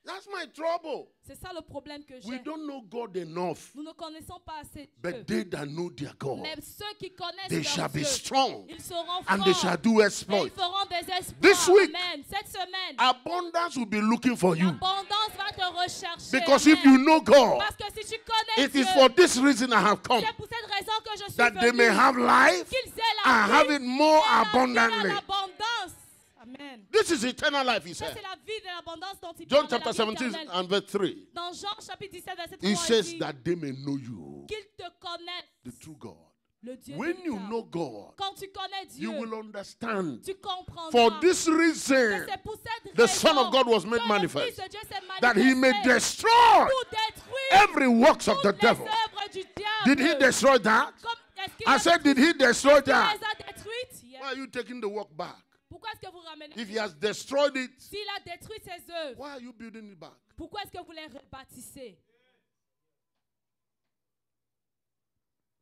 That's my trouble. C'est ça le problème que We j'ai. don't know God enough. Nous ne connaissons pas assez But Dieu. they that know their God, Mais ceux qui connaissent they leur shall be Dieu, strong ils seront and they forts shall do et exploits. ils feront des exploits. This week, Amen. Cette semaine, abundance will be looking for you. l'abondance va te rechercher. Because Amen. if you know God, Parce que si tu connais it Dieu, is for this reason I have come, c'est pour cette raison que je suis that they venu, may have life qu'ils aient la and vie, have it more et la vie en abundantly. abondance. Amen. This is eternal life, he Ça, said. c'est la vie de l'abondance dont il John parle, la chapter vie 17 éternelle. and verse 3. Dans Jean chapitre 17, verset 3, He il says dit that they may know you, qu'ils te connaissent, the true God. le Dieu When you véritable. know God, Quand tu connais Dieu, you will understand. tu comprendras For this que reason, c'est pour cette the raison Son of God was made que le manifest, Fils de Dieu s'est that he may manifesté destroy pour détruire every works of the toutes les devil. œuvres du diable. Did he destroy that? Comme- est-ce qu'il I a- said, did he destroy il les that? a détruites? Yeah. Why are you taking the work back? Pourquoi est-ce que vous ramenez? If he has destroyed it, S'il a détruit ses œuvres, why are you building it back? pourquoi est-ce que vous les rebâtissez?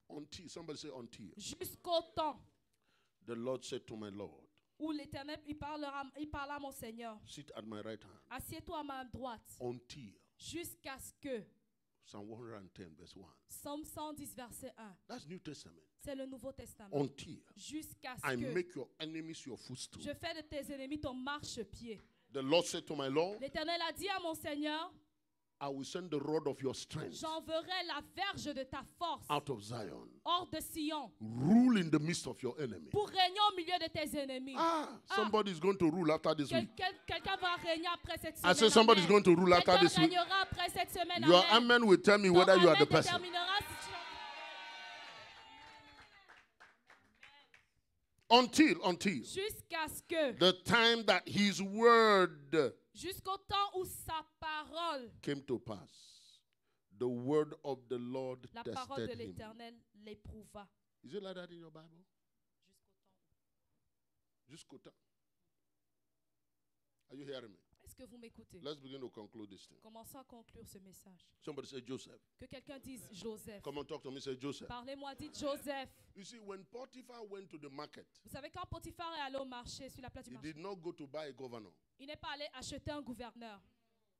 Until, somebody say until. Jusqu'au temps The Lord said to my Lord, où l'Éternel il parlera à mon Seigneur. sit at my right hand. Assieds-toi à ma droite Until, jusqu'à ce que, Psalm 110 verse 1. Psaume 110, verset 1, That's New Testament. c'est le Nouveau Testament. Until Jusqu'à ce I que make your enemies your footstool. je fais de tes ennemis ton marchepied. The Lord said to my Lord, L'Éternel a dit à mon Seigneur, I will send the rod of your strength j'enverrai la verge de ta force out of Zion. hors de Sion Rule in the midst of your enemy. pour régner au milieu de tes ennemis. Somebody is going to rule after this week. Quelqu'un va régner après cette I semaine. said somebody is Amen. going to rule after Quelqu'un this week. régnera après cette semaine. Your Amen. amen will tell me Ton whether you are the amen person. déterminera si tu- Until Jusqu'à ce que, the time that his word jusqu'au temps où sa parole, came to pass. The word of the Lord la parole de tested him. l'Éternel l'éprouva. Is it like that in your Bible? jusqu'au temps. Are you hearing me? Est-ce que vous m'écoutez? Let's begin to conclude this thing. Commençons à conclure ce message. Somebody say Joseph. Que quelqu'un dise Joseph. Come on, talk to me. Say Joseph. Parlez-moi, dites Joseph. You see, when Potiphar went to the market, Vous savez, quand Potiphar est allé au marché, sur la place du he marché, did not go to buy a governor. il n'est pas allé acheter un gouverneur.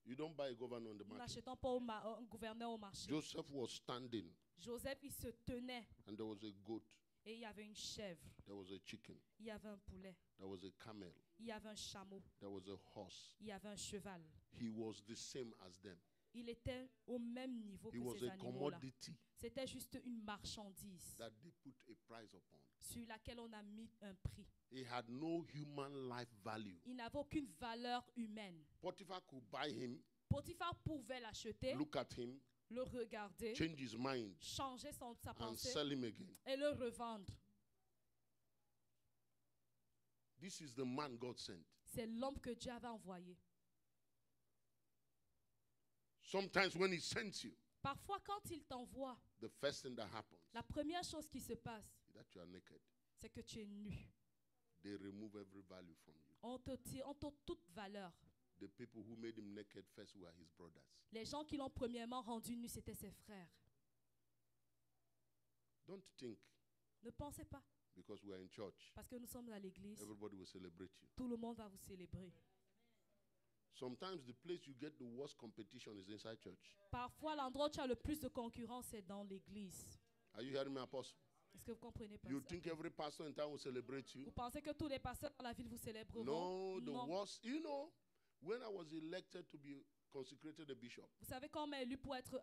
You don't buy a governor in the Nous market. n'achetons pas un gouverneur au marché. Joseph was standing, Joseph, il se tenait and there was a goat, et il y avait une chèvre, there was a chicken, il y avait un poulet, there was a camel, il y avait un chameau, there was a horse. il y avait un cheval. He was the same as them. Il était au même niveau He que was ces a animaux-là. commodity C'était juste une marchandise that they put a price upon. sur laquelle on a mis un prix. He had no human life value. Il n'avait aucune valeur humaine. Potiphar could buy him, Potiphar pouvait l'acheter, look at him, le regarder, change his mind, changer sa and pensée sell him again. et le revendre. This is the man God sent. C'est l'homme que Dieu avait envoyé. Sometimes when he sends you, Parfois, quand il t'envoie, the first thing that happens la première chose qui se passe, is that you are naked. c'est que tu es nu. They remove every value from you. On t'ôte toute valeur. The people who made him naked first were his brothers. Les gens qui l'ont premièrement rendu nu, c'était ses frères. Don't think Ne pensez pas, because we are in church, parce que nous sommes à l'église, everybody will celebrate you. tout le monde va vous célébrer. Sometimes the place you get the worst competition is inside church. Parfois, l'endroit où tu as le plus de concurrence, c'est dans l'église. Are you hearing me, Apostle? Est-ce que vous comprenez pas You ça? think every pastor in town will celebrate you? Vous pensez que tous les pasteurs dans la ville vous célébreront? No, the Non. worst. You know, when I was elected to be consecrated a bishop, Vous savez quand on m'a élu pour être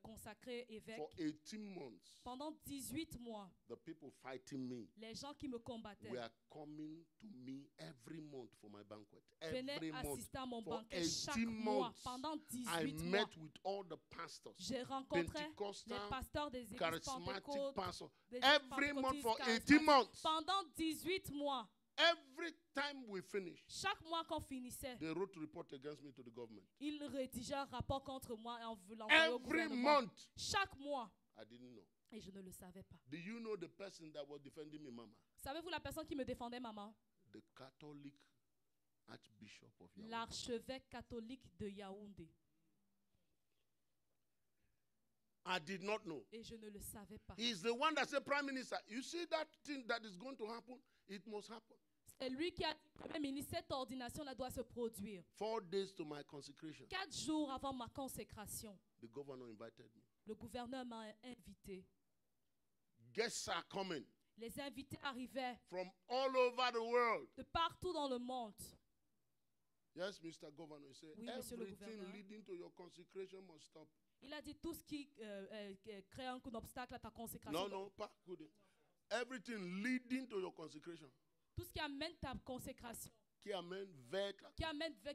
consacré évêque? for 18 months, Pendant 18 mois, the people fighting me les gens qui me combattaient were coming to me every month for my banquet. venaient Every month. assister à mon For banquet chaque 18 mois. months, Pendant I 18 mois, met with all the pastors, j'ai rencontré les Pentecostal, pasteurs des églises charismatic pentecôtes, pastors, des every month pentecôtistes for 18 charismatiques. months. Pendant 18 mois, Every time we finished, chaque mois qu'on finissait, they wrote a report against me to the government. ils rédigeaient un rapport contre moi et l'envoyaient au Every gouvernement. month. Chaque mois. I didn't know. Et je ne le savais pas. Do you know the person that was defending me, Mama? Savez-vous la personne qui me défendait, maman? The Catholic Archbishop of Yaoundé. L'archevêque catholique de Yaoundé. I did not know. Et je ne le savais pas. He's the one that said, Prime Minister, you see that thing that is going to happen? It must happen. C'est lui qui a dit, Premier ministre, cette ordination-là doit se produire. 4 days to my consecration, 4 jours avant ma consécration, the governor invited me. le gouverneur m'a invité. Guests are coming Les invités arrivaient from all over the world. de partout dans le monde. Yes, Mr. Governor, he said, Oui, monsieur le everything gouverneur. leading to your consecration must stop. Il a dit tout ce qui crée un obstacle à ta consécration. No, pas good. Everything leading to your consecration. Tout ce qui amène ta consécration, Qui amène vers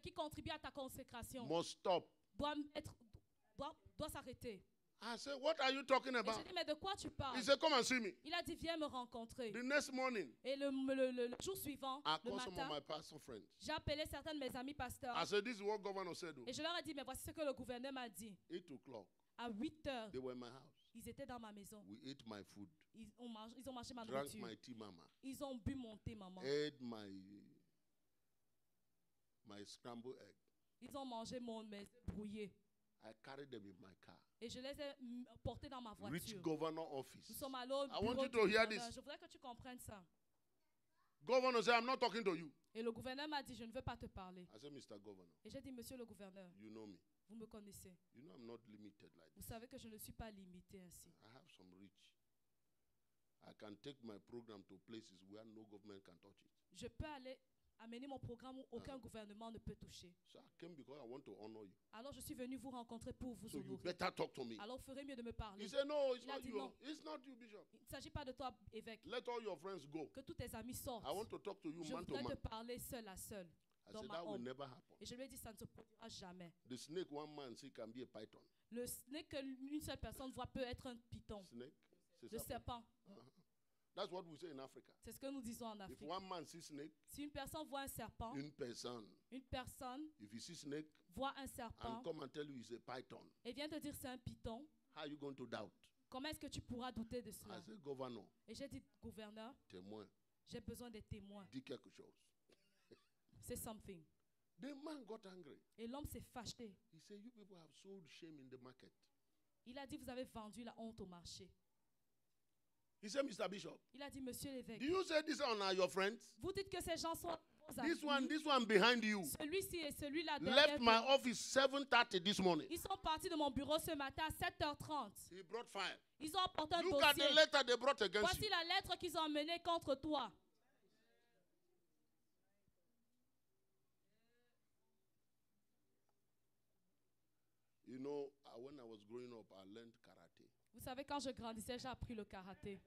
qui contribue à ta consécration, must stop. doit s'arrêter. I said, what are you talking Et about? j'ai dit, mais de quoi tu parles? He said, come and see me. Il a dit, viens me rencontrer. The next morning, Et le jour suivant, I le called some of matin, my pastor friends. j'ai appelé certains de mes amis pasteurs. I said, this is what governor said. Et je leur ai dit, mais voici ce que le gouverneur m'a dit. 8 o'clock, À 8 heures, they were in my house. ils étaient dans ma maison. We ate my food, Ils ont mangé ma drank nourriture. my tea, mama, Ils ont bu mon thé, maman. ate my scrambled egg. Ils ont mangé mes œufs brouillés. I carried them in my car. Et je les ai portés dans ma Reach voiture. governor office. Nous sommes allés au I want bureau you du to hear gouverneur. this. Je voudrais que tu comprennes ça. Governor said, I'm not talking to you. Et le gouverneur m'a dit, je ne veux pas te parler. I said, Mr. Governor, Et j'ai dit, monsieur le gouverneur, you know me. vous me connaissez. You know I'm not limited like Vous this. savez que je ne suis pas limité ainsi. I have some reach. I can take my program to places where no government can touch it. Je peux aller amener mon programme où aucun gouvernement ne peut toucher. So I came because I want to honor you. Alors je suis venu vous rencontrer pour vous So you honorer. better talk to me. Alors vous ferez mieux de me parler. He said, no, it's Il a not dit you. non. It's not you, Bishop. Il ne s'agit pas de toi, évêque. Let all your friends go. Que tous tes amis sortent. I want to talk to you Je man to voudrais man. te parler seul à seul. I dans said, ma that will ombre. never happen. Et je lui ai dit, ça ne se produira jamais. The snake one man see can be a python. Le snake qu'une seule personne voit peut être un python. Snake? C'est Le ça. serpent. That's what we say in Africa. C'est ce que nous disons en If Afrique. one man sees snake, Si une personne voit un serpent, une personne. une personne If you see snake voit un and serpent come and tell you it's a python, et vient te dire c'est un python, how are you going to doubt? comment est-ce que tu pourras douter de I cela? said, Governor, Et j'ai dit, gouverneur, témoin. J'ai besoin des témoins. Dis quelque chose. C'est something. The man got angry. Et l'homme s'est fâché. He said, you people have sold shame in the market. Il a dit, vous avez vendu la honte au marché. He said, Mr. Bishop, Il a dit, monsieur l'évêque, do you say this one are your friends? vous dites que ces gens sont vos amis. This one behind you Celui-ci et celui-là left derrière my vous. office 7:30 this morning. Ils sont partis de mon bureau ce matin à 7h30. He brought fire. Ils ont apporté un Look at dossier. the letter they brought against Voici you. la lettre qu'ils ont emmenée contre toi. You know, when I was growing up, I learned karate. Vous savez, quand je grandissais, j'ai appris le karaté.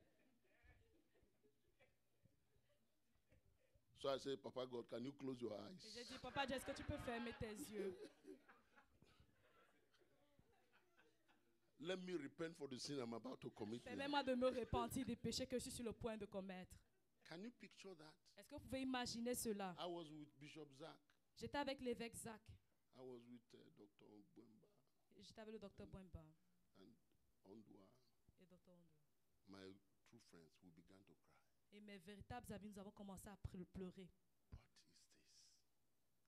So I said, Papa God, can you close your Et eyes? j'ai dit, Papa Dieu, est-ce que tu peux fermer tes yeux? Let me repent for the sin I'm about to commit. now. Permets-moi de me repentir des péchés que je suis sur le point de commettre. Can you picture that? Est-ce que vous pouvez imaginer cela? I was with Bishop Zach. J'étais avec l'évêque Zach. I was with Dr. Bwemba J'étais avec le docteur Bwemba and Ondua. et docteur Ondo. My true friends, we began to cry. Et mes véritables amis, nous avons commencé à pleurer.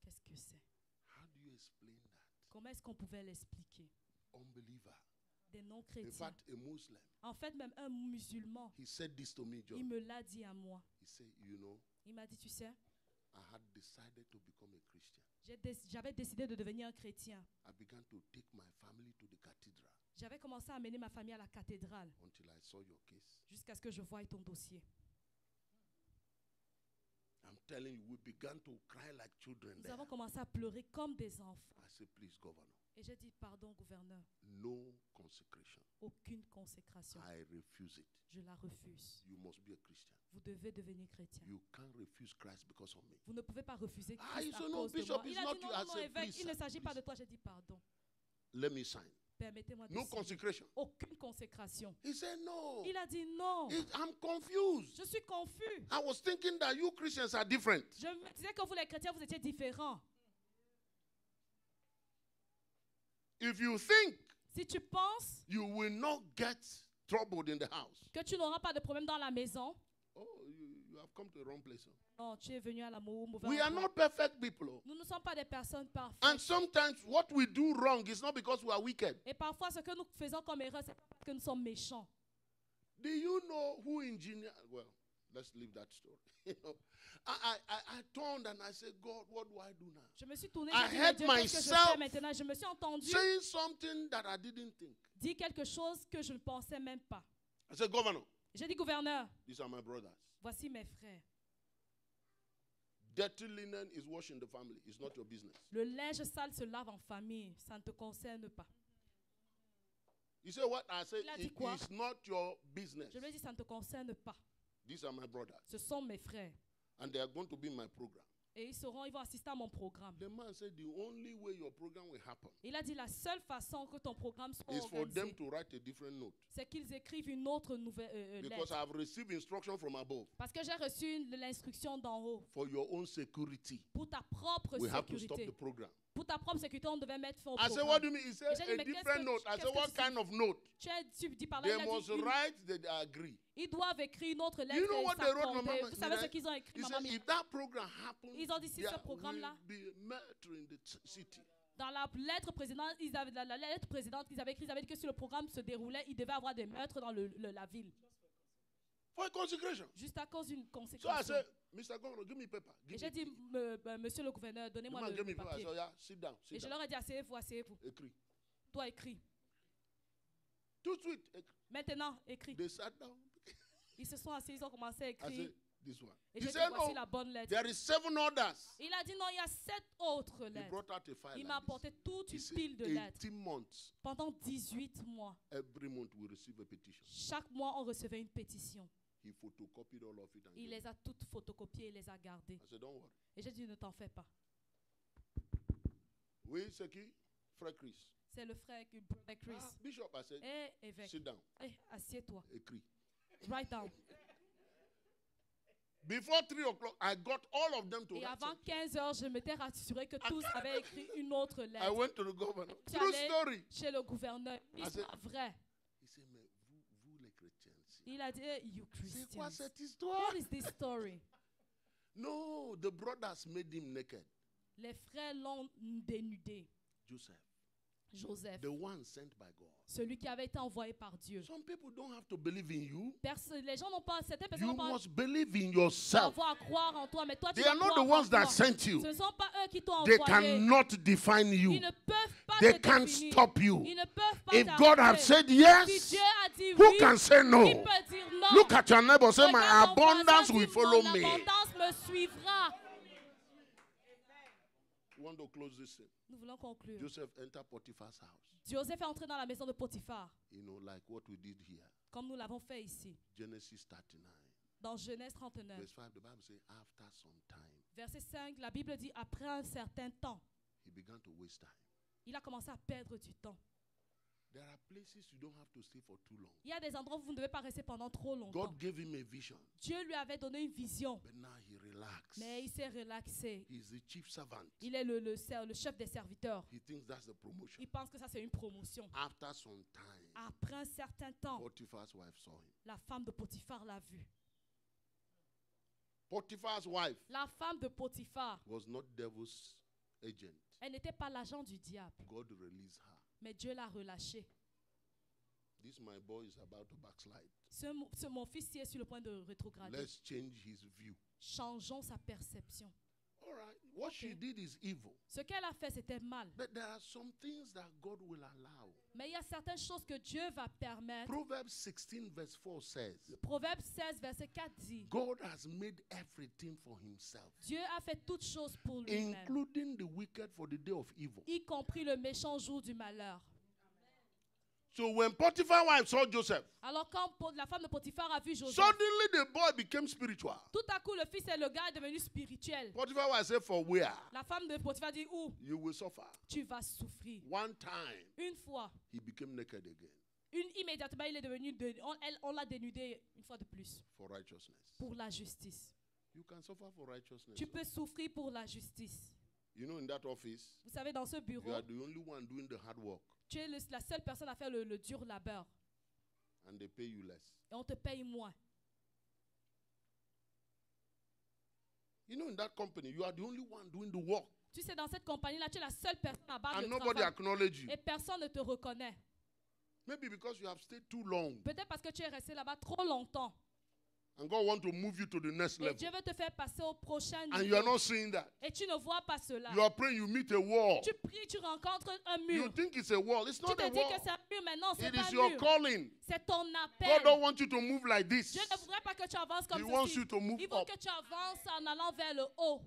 What is this? Qu'est-ce que c'est? How do you explain that? Comment est-ce qu'on pouvait l'expliquer? Unbeliever. Des In non-chrétiens. fact, a Muslim. En fait, même un musulman, He said this to me, il John. me l'a dit à moi. He said, you know, Il m'a dit, tu sais, I had decided to become a Christian. j'avais décidé de devenir un chrétien. I began to take my family to the cathedral J'avais commencé à amener ma famille à la cathédrale until I saw your case. jusqu'à ce que je voie ton dossier. I'm telling you, we began to cry like children Nous there. avons commencé à pleurer comme des enfants. I said, please, Governor, Et j'ai dit, pardon, gouverneur, no consecration. aucune consécration. I refuse it. Je la refuse. You must be a Christian. Vous devez devenir chrétien. You can't refuse Christ because of me. Vous ne pouvez pas refuser Ah, Christ il à se nomme cause de Bishop, moi. it's Il a not dit, you. non, I non, said, évêque, please, il ne sir, s'agit pas please. de toi. J'ai dit, pardon. Let me sign. Permettez-moi de No signer. consecration. Aucune consécration. He said, no. Il a dit non. I'm confused. Je suis confus. I was thinking that you Christians are different. Je me disais que vous, les chrétiens, vous étiez différents. If you think Si tu penses you will not get troubled in the house, que tu n'auras pas de problème dans la maison, oh, you have come to the wrong place. non, tu es venu à la mauvais We are endroit. not perfect people. Nous ne sommes pas des personnes parfaites. And sometimes what we do wrong is not because we are wicked. Et parfois, ce que nous faisons comme erreur, c'est pas parce que nous sommes méchants. Do you know who engineered? Well, let's leave that story. You know, I turned and I said, God, what do I do now? Je me suis tournée, I j'ai dit, heard Dieu, qu'est-ce que je myself fais maintenant? Je me suis entendu Saying something that I didn't think. dire quelque chose que je ne pensais même pas. I said, Governor, J'ai dit, gouverneur, these are my brothers. voici mes frères. Dirty linen is washing the family. It's not your business. Le linge sale se lave en famille. Ça ne te concerne pas. You say what? I said, Il a dit it quoi? is not your business. Je lui ai dit, ça ne te concerne pas. These are my brothers. Ce sont mes frères. And they are going to be in my program. Et ils vont assister à mon programme. The man said, the only way your program will happen Il a dit, la seule façon que ton programme soit is for them organisé, to write a different note. c'est qu'ils écrivent une autre nouvelle Because I lettre. have received instruction from above. Parce que j'ai reçu l'instruction d'en haut. For your own security, Pour ta propre we have to stop sécurité. the program. Pour ta propre sécurité, on devait mettre fin au I said, programme. what do you mean? He said, Et j'ai dit, a mais qu'est-ce different que- note. I qu'est-ce said, que what tu kind of note? Tu dis par là, They il a must dit, write that they agree. ils doivent écrire une autre lettre. You know et what they wrote, s'accorder. Mama Vous savez ce Mira? qu'ils ont écrit, He Maman said, Mira? if that program happens, Ils ont dit, si there ce programme-là- will be murder in the city. Dans la lettre précédente, la lettre précédente qu'ils avaient écrite, ils avaient dit que si le programme se déroulait, il devait y avoir des meurtres dans la ville. For a consecration. Juste à cause d'une So I consécration. said, Mr. Governor, give me paper. Et Give j'ai me dit, monsieur le gouverneur, the donnez-moi man le gave me paper. I papier. said, yeah, sit down. Et Sit je down. leur ai dit, asseyez-vous, asseyez-vous. Écrit. Toi, écris. Tout de suite. Écrit. Maintenant, écris. They sat down. Ils se sont assis, ils ont commencé à I écrire. said, this one. Et He j'ai dit, said, voici no, la bonne lettre. there is 7 others. Il a dit, non, il y a 7 autres He lettres. brought out a file Il m'a like apporté this. toute He une said, pile de lettres. 18 months, Pendant 18 mois, every month we receive a petition. chaque mois, on recevait une pétition. He photocopied all of it and Il gave les a toutes photocopiées et les a gardées. I said, don't worry. Et j'ai dit, ne t'en fais pas. Oui, c'est qui? Frère Chris. C'est le frère qui brother Chris. Ah, Bishop, I said, Eh, évêque. sit down. Eh, assieds-toi. Écrit. Write down. Before 3 o'clock, I got all of them to Et write avant something. 15 heures, je m'étais rassuré que tous avaient écrit une autre I lettre. went to the governor. Tu True allais story. chez le gouverneur. I said- Histoire vraie. He said, mais vous les chrétiens, si Il a dit, hey, you C'est quoi Christians. cette histoire? What is this story? No, the brothers made him naked. Les frères l'ont dénudé. Joseph, Joseph, the one sent by God. celui qui avait été envoyé par Dieu. Some people don't have to believe in you. Les gens n'ont pas, certaines personnes You n'ont pas must believe in yourself. avoir à croire en toi, mais toi tu They dois are not croire the en ones that toi. sent you. Ce ne sont pas eux qui t'ont They envoyé. cannot define you. Ils ne peuvent pas They te can't définir. stop you. Ils ne peuvent pas If God t'arrêter. has said Si yes, Dieu a dit who oui, can say no? qui peut dire non? Look at your neighbor, say, my Regarde ton voisin, abundance will dis, follow mon me. abondance me suivra. We want to close this thing. Nous voulons conclure. Joseph entered Potiphar's house. Joseph est entré dans la maison de Potiphar, You know, like what we did here. comme nous l'avons fait ici. Genesis 39. Dans Genèse 39, Verse 5, the Bible says, after some time, verset 5, la Bible dit, après un certain temps, he began to waste time. il a commencé à perdre du temps. There are places you don't have to stay for too long. Il y a des endroits où vous ne devez pas rester pendant trop longtemps. God gave him a vision, Dieu lui avait donné une vision, but now he relaxed. mais il s'est relaxé. He's the chief servant. Il est le chef des serviteurs. He thinks that's the promotion. Il pense que ça, c'est une promotion. After some time, Après un certain temps, Potiphar's wife saw him. la femme de Potiphar l'a vu. Potiphar's wife La femme de Potiphar, was not devil's agent. elle n'était pas l'agent du diable, God released her. mais Dieu l'a relâchée. This my boy is about to backslide. Mon fils est sur le point de rétrograder. Let's change his view. Changeons sa perception. All right. What she Okay. did is evil. Ce qu'elle a fait, c'était mal. But there are some things that God will allow. Mais il y a certaines choses que Dieu va permettre. Proverbs 16 verse 4 says, Proverbe 16, verset 4 dit, God has made everything for himself, Dieu a fait toutes choses pour lui-même, including the wicked for the day of evil. y compris le méchant jour du malheur. So when Potiphar's wife saw Joseph, Alors quand la femme de Potiphar a vu Joseph, suddenly the boy became spiritual. tout à coup le fils et le gars est devenu spirituel. Potiphar's wife said, for where? La femme de Potiphar dit, où You will suffer. tu vas souffrir. One time, Une fois, he became naked again immédiatement il est devenu, on l'a dénudé une fois de plus for righteousness. pour la justice. You can suffer for righteousness. Tu peux souffrir pour la justice. You know, in that office, Vous savez, dans ce you bureau, are the only one doing the hard work, tu es la seule personne à faire le dur labeur and they pay you less. et on te paye moins. You know, in that company, you are the only one doing the work, Tu sais, dans cette compagnie-là, tu es la seule personne à base and de nobody travail acknowledge you. et personne ne te reconnaît. Maybe because you have stayed too long, Peut-être parce que tu es resté là-bas trop longtemps and God wants to move you to the next et level, Dieu veut te faire passer au prochain and you are niveau not seeing that. et tu ne vois pas cela. You are praying, you meet a wall. Tu pries, tu rencontres un You mur. think it's a wall. It's Tu not te a dis wall. que c'est un mur, mais non, c'est It pas is un your mur. calling. C'est ton God appel. don't want you to move like this. Dieu ne voudrait pas que tu avances He comme wants ceci. you to move Il veut up. que tu avances en allant vers le haut.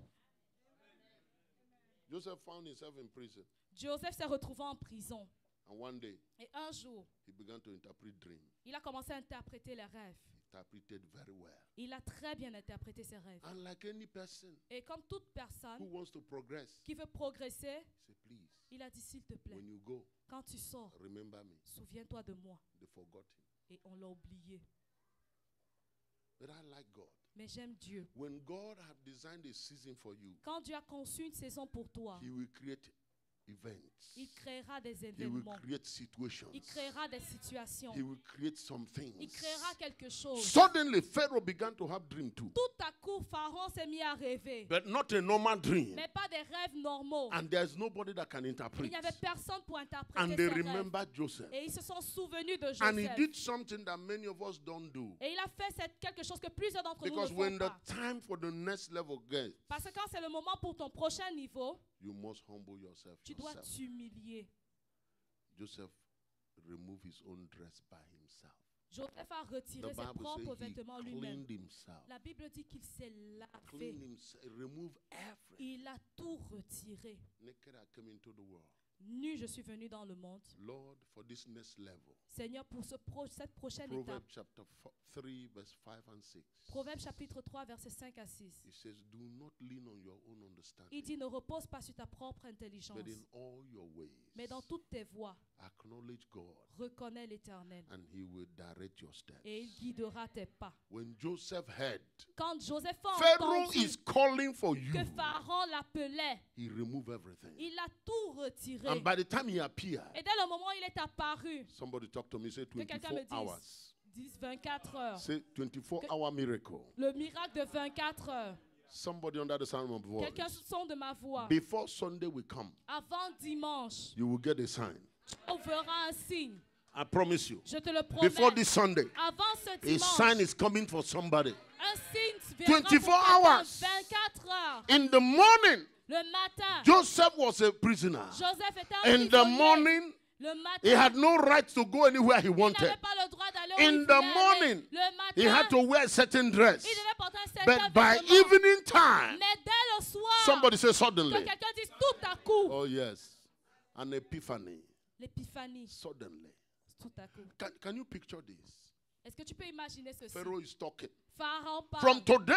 Joseph found himself in prison, Joseph s'est retrouvé en prison. and one day Et un jour, he began to interpret dreams. il a commencé à interpréter les rêves. He interpreted very well. Il a très bien interprété ses rêves. And like any person Et comme toute who personne wants to progress, qui veut progresser, he said, please, il a dit, s'il te plaît, when you go, quand tu sors, remember me. souviens-toi de moi. They forgot him. Et on l'a oublié. But I like God. Mais j'aime Dieu. When God had designed a season for you, Quand Dieu a conçu une saison pour toi, He will create events. il créera des He will événements. create situations. Il créera des situations. He will create some Il things. créera quelque chose. Suddenly, Pharaoh began to have dream too, Tout à coup, Pharaon s'est mis à rêver. but not a normal dream. Mais pas des rêves normaux. And there's nobody that can Il interpret. n'y avait personne pour And interpréter they ces rêves. remembered Joseph. Et ils se sont souvenus de And he Joseph. did something that many of us don't do. Et il a fait quelque chose que plusieurs d'entre nous ne Because font when the pas. time for the next level gets, Parce que quand c'est le moment pour ton prochain niveau, you must humble yourself. tu dois yourself. t'humilier. Joseph removed his own dress by himself. Joseph a retiré The ses Bible propres says he vêtements lui-même. cleaned himself. La Bible dit qu'il s'est lavé. Cleaned himself, remove everything. Il a tout retiré. Naked I came into the world. Nu, je suis venu dans le monde. Lord, for this next level. Seigneur, pour cette prochaine Proverbs étape. chapter 3, verse 5 and 6. Proverbe chapitre 3, versets 5 à 6. It says, do not lean on your own Il understanding, dit, ne repose pas sur ta propre intelligence, but in all your ways, mais dans toutes tes voies, acknowledge God, reconnais l'Éternel and he will direct your steps. et il guidera tes pas. When Joseph heard, Quand Joseph a Pharaoh entendu is calling for you, que Pharaon l'appelait, he removed everything. il a tout retiré. And by the time he appeared, Et dès le moment où il est apparu, somebody talked to me, say quelqu'un 24 me dise, hours. 24 heures. Say 24-hour miracle. Le miracle de 24 heures. Somebody under the sound of my voice. Quelqu'un sous le son de ma voix. Before Sunday will come, Avant dimanche, you will get a sign. on verra un signe. I promise you. Je te le promets. Before this Sunday, Avant ce a sign dimanche, is coming for somebody. un signe viendra 24 pour quelqu'un. hours. 24 heures. In the morning, Le matin, Joseph was a prisoner. Joseph était In the emprisonné. morning, Le matin, he had no right to go anywhere he il wanted. n'avait pas le droit d'aller où In il the voulait aller. morning, Le matin, He had to wear a certain dress. il devait porter un certain But by vêtement. evening time, Mais dès le soir, somebody say que suddenly. quelqu'un dise tout à coup, Oh, yes. An epiphany. l'épiphanie, Suddenly. tout à coup. Can you picture this? Est-ce que tu peux imaginer ceci? Pharaoh is talking. Pharaon parle. From today,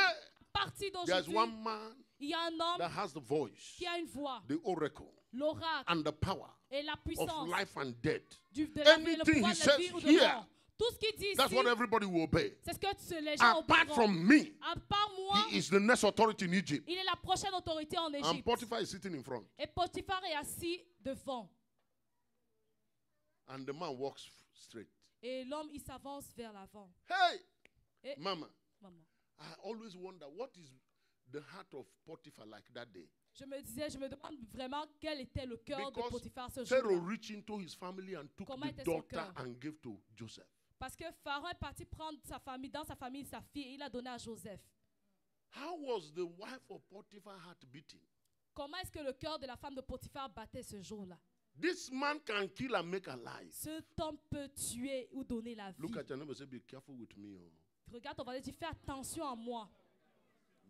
Parti there's d'aujourd'hui, one man il y a un homme that has the voice, qui a une voix, the oracle, l'oracle and the power et la of puissance life and death. de la vie, le Anything pouvoir he de la vie says ou de here, mort. Tout ce qu'il dit That's ici, what everybody will obey. c'est ce que les gens Apart obéiront. from me, À part moi, he is the next authority in Egypt. il est la prochaine autorité en And Égypte. Potiphar is sitting in front. Et Potiphar est assis devant. And the man walks straight. Et l'homme, il s'avance vers l'avant. Hey, Et Mama, maman, I always wonder what is the heart of Potiphar like that day. je me demande vraiment quel était le cœur de Because Potiphar ce Pharaoh jour-là. reached into his family and took Comment the était son daughter cœur? and gave to Joseph. Parce que Pharaon est parti prendre sa famille, dans sa famille, sa fille, et il a donné à Joseph. How was the wife of Potiphar heart beating? Comment est-ce que le cœur de la femme de Potiphar battait ce jour-là? This man can kill and make alive. Cet homme peut tuer ou donner la vie. Look at your neighbor and say, be careful with me. Oh. Regarde ton voisin et dis, fais attention à moi.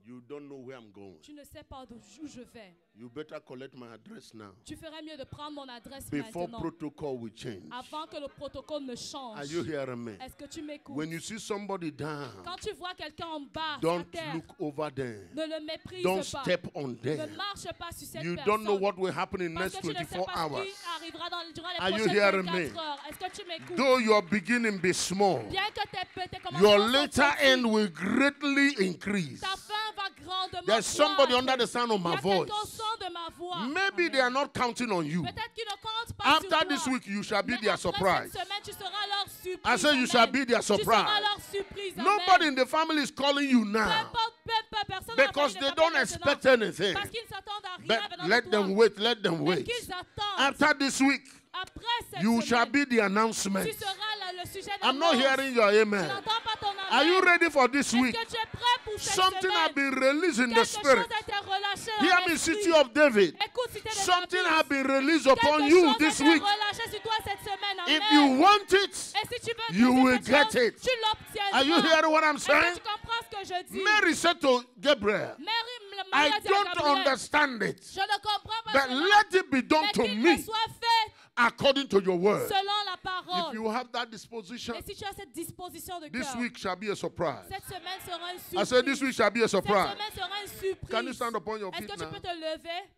You don't know where I'm going. Tu ne sais pas où je vais. You better collect my address now. Tu ferais mieux de prendre mon adresse Before maintenant, protocol will change. avant que le protocole ne change. Are you hearing me? Est-ce que tu m'écoutes? When you see somebody down, Quand tu vois quelqu'un en bas, à don't terre, look over them. ne le méprise Don't pas. step on Ne them. marche pas sur cette You personne. don't know what will happen in Parce next que tu ne sais 24 pas hours. ce qui arrivera durant les Are you prochaines hearing 24 me? heures. Est-ce que tu m'écoutes? Though your beginning be small, Bien que tes your commencements later soient petits, end will greatly increase. ta fin va grandement There's somebody croître. under the sound of Il y my a voice. quelqu'un au son de ma voix. Maybe they are not counting on you. Peut-être qu'ils ne comptent pas sur After toi. this week, you shall be Mais their après surprise. cette semaine, tu seras leur surprise. I say you shall be their Tu seras surprise. leur surprise. Nobody Amen. in the family is calling you Peu now importe, personne dans la because famille they ne don't t'appelle expect maintenant. anything. Parce qu'ils ne s'attendent à rien But venant let de toi. them wait, let them Mais wait. qu'ils attendent. After this week, Après cette you semaine, shall be the announcement. tu seras le sujet I'm not d'annonce. hearing your Je amen. n'entends pas ton amen. Are you ready for this week? Est-ce que tu es prêt pour cette Something semaine? has been released in the Quelque spirit. chose a été relâché dans Hear me, l'esprit. city of David. Écoute, cité de Something David. has been released upon Quelque you chose a this été week. relâché sur toi cette semaine. If Amen. you want it, Et si tu veux you obtenir will cette get chose, it. tu l'obtiendras. Are you hearing what I'm Est-ce saying? que tu comprends ce que je dis? Mary said to Gabriel, Marie I a dit à don't Gabriel, understand it, je ne comprends pas but cela, let it be done mais to qu'il me me soit fait according to your word. selon la If parole. you have that disposition, Et si tu as cette disposition de this cœur, week shall be a surprise. cette semaine sera une I surprise. said this week shall be a Cette surprise. semaine sera une surprise. Can you stand upon your Est-ce feet que tu now? peux te lever?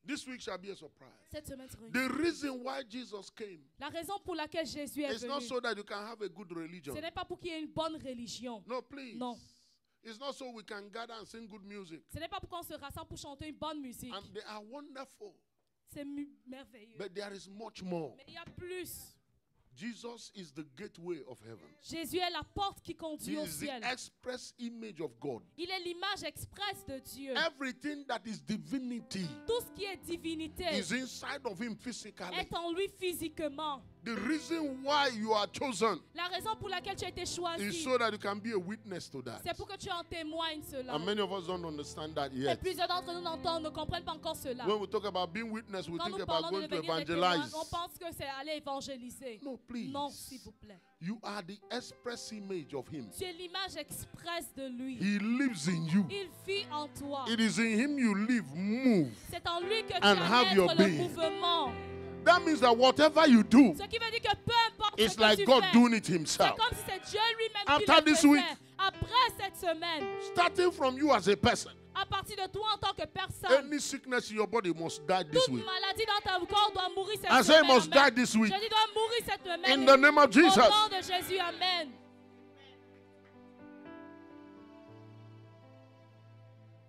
This week shall be a surprise. Cette semaine sera une The surprise. reason why Jesus came La raison pour laquelle Jésus est is not venu, so that you can have a good religion. ce n'est pas pour qu'il y ait une bonne religion. No, please. Non. It's not so we can gather and sing good music. Ce n'est pas pour qu'on se rassemble pour chanter une bonne musique. And they are wonderful. C'est merveilleux. But there is much more. Mais il y a plus. Jesus is the gateway of heaven. Jésus est la porte qui He conduit au is the ciel. express image of God. Il est l'image expresse de Dieu. Everything that is divinity Tout ce qui est divinité is inside of him physically. est en lui physiquement. The reason why you are chosen La raison pour laquelle tu as été is choisi, so that you can be a witness to that. c'est pour que tu en témoignes cela. And many of us don't understand that Et yet. plusieurs d'entre nous ne comprennent pas encore cela. When we talk about being witness, we Quand think nous about parlons de going to devenir des témoins, evangelize. on pense que c'est aller évangéliser. No, please. Non, s'il vous plaît. You are the express image of him. Tu es l'image expresse de lui. He lives in you. Il vit en toi. It is in him you live, move. C'est en lui que tu And as have your naître le being. mouvement. That means that whatever you do, Ce qui veut dire que peu importe it's ce que like tu God fais, doing it c'est himself. comme si c'est Dieu lui-même qui After le this faisait. week, Après cette semaine, starting from you as a person, à partir de toi en tant que personne, any sickness in your body must die this toute week. maladie dans ton corps doit mourir cette I say it semaine. must die Amen. this week. Je dis doit mourir cette semaine. In the name of Jesus. Au nom de Jésus, amen.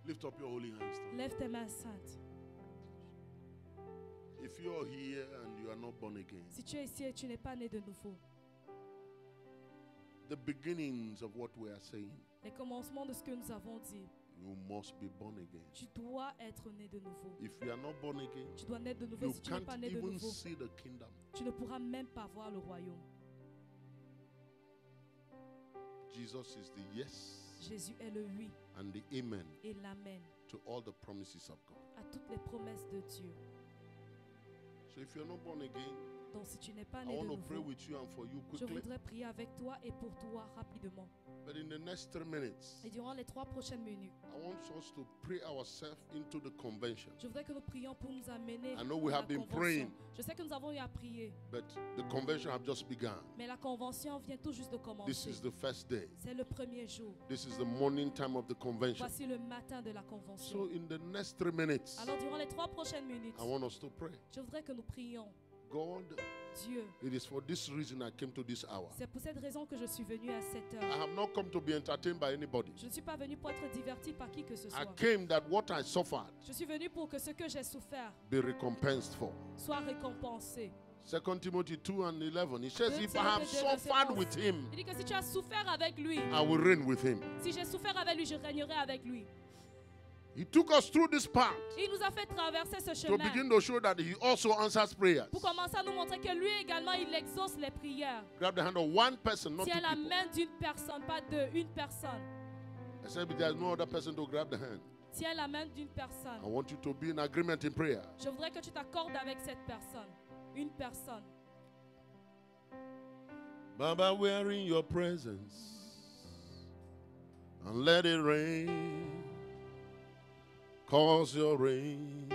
Lift up your holy hands. Lève tes mains saintes. If you're here and you are not born again, Si tu es ici et tu n'es pas né de nouveau, the beginnings of what we are saying. Les commencements de ce que nous avons dit. You must be born again. Tu dois être né de nouveau. If you are not born again, Tu dois naître de nouveau. you Si tu n'es can't pas né de even nouveau, see the kingdom. tu ne pourras même pas voir le royaume. Jesus is the yes Jésus est le oui and the amen et l'amen to all the promises of God. à toutes les promesses de Dieu. So if you're not born again, Donc si tu n'es pas I né de want to pray nouveau, with you and for you je quickly. voudrais prier avec toi et pour toi rapidement. But in the next 3 minutes, Et durant les 3 prochaines minutes, I want us to pray ourselves into the convention. je voudrais que nous prions pour nous amener I know we à have la been convention. praying. Je sais que nous avons eu à prier, But the convention have just begun. mais la convention vient tout juste de This commencer. is the first day. C'est le premier jour. This is the morning time of the convention. Voici le matin de la So convention. in the next 3 minutes, Alors durant les 3 prochaines minutes, I want us to pray. je voudrais que nous prions. God, Dieu, it is for this reason I came to this hour. c'est pour cette raison que je suis venu à cette I heure. have not come to be entertained by anybody. Je ne suis pas venu pour être diverti par qui que ce I soit. came that what I suffered Je suis venu pour que ce que j'ai souffert be recompensed for. soit récompensé. 2 Timothy 2:11. He says, Deux if I have Timothée 2, suffered verset with him, Il dit que si tu as souffert avec lui, I will reign with him. si j'ai souffert avec lui, je régnerai avec lui. He took us through this path Il nous a fait traverser ce to chemin begin to show that he also answers prayers. pour commencer à nous montrer que lui également, il exauce les prières. Grab the hand of one person, not two Tiens la people. main d'une personne, pas deux, une personne. I said, but there's no other person to grab the hand. Tiens la main d'une I personne. want you to be in agreement in prayer. Je voudrais que tu t'accordes avec cette personne. Une personne. Baba, we are in your presence, and let it rain. Cause your rain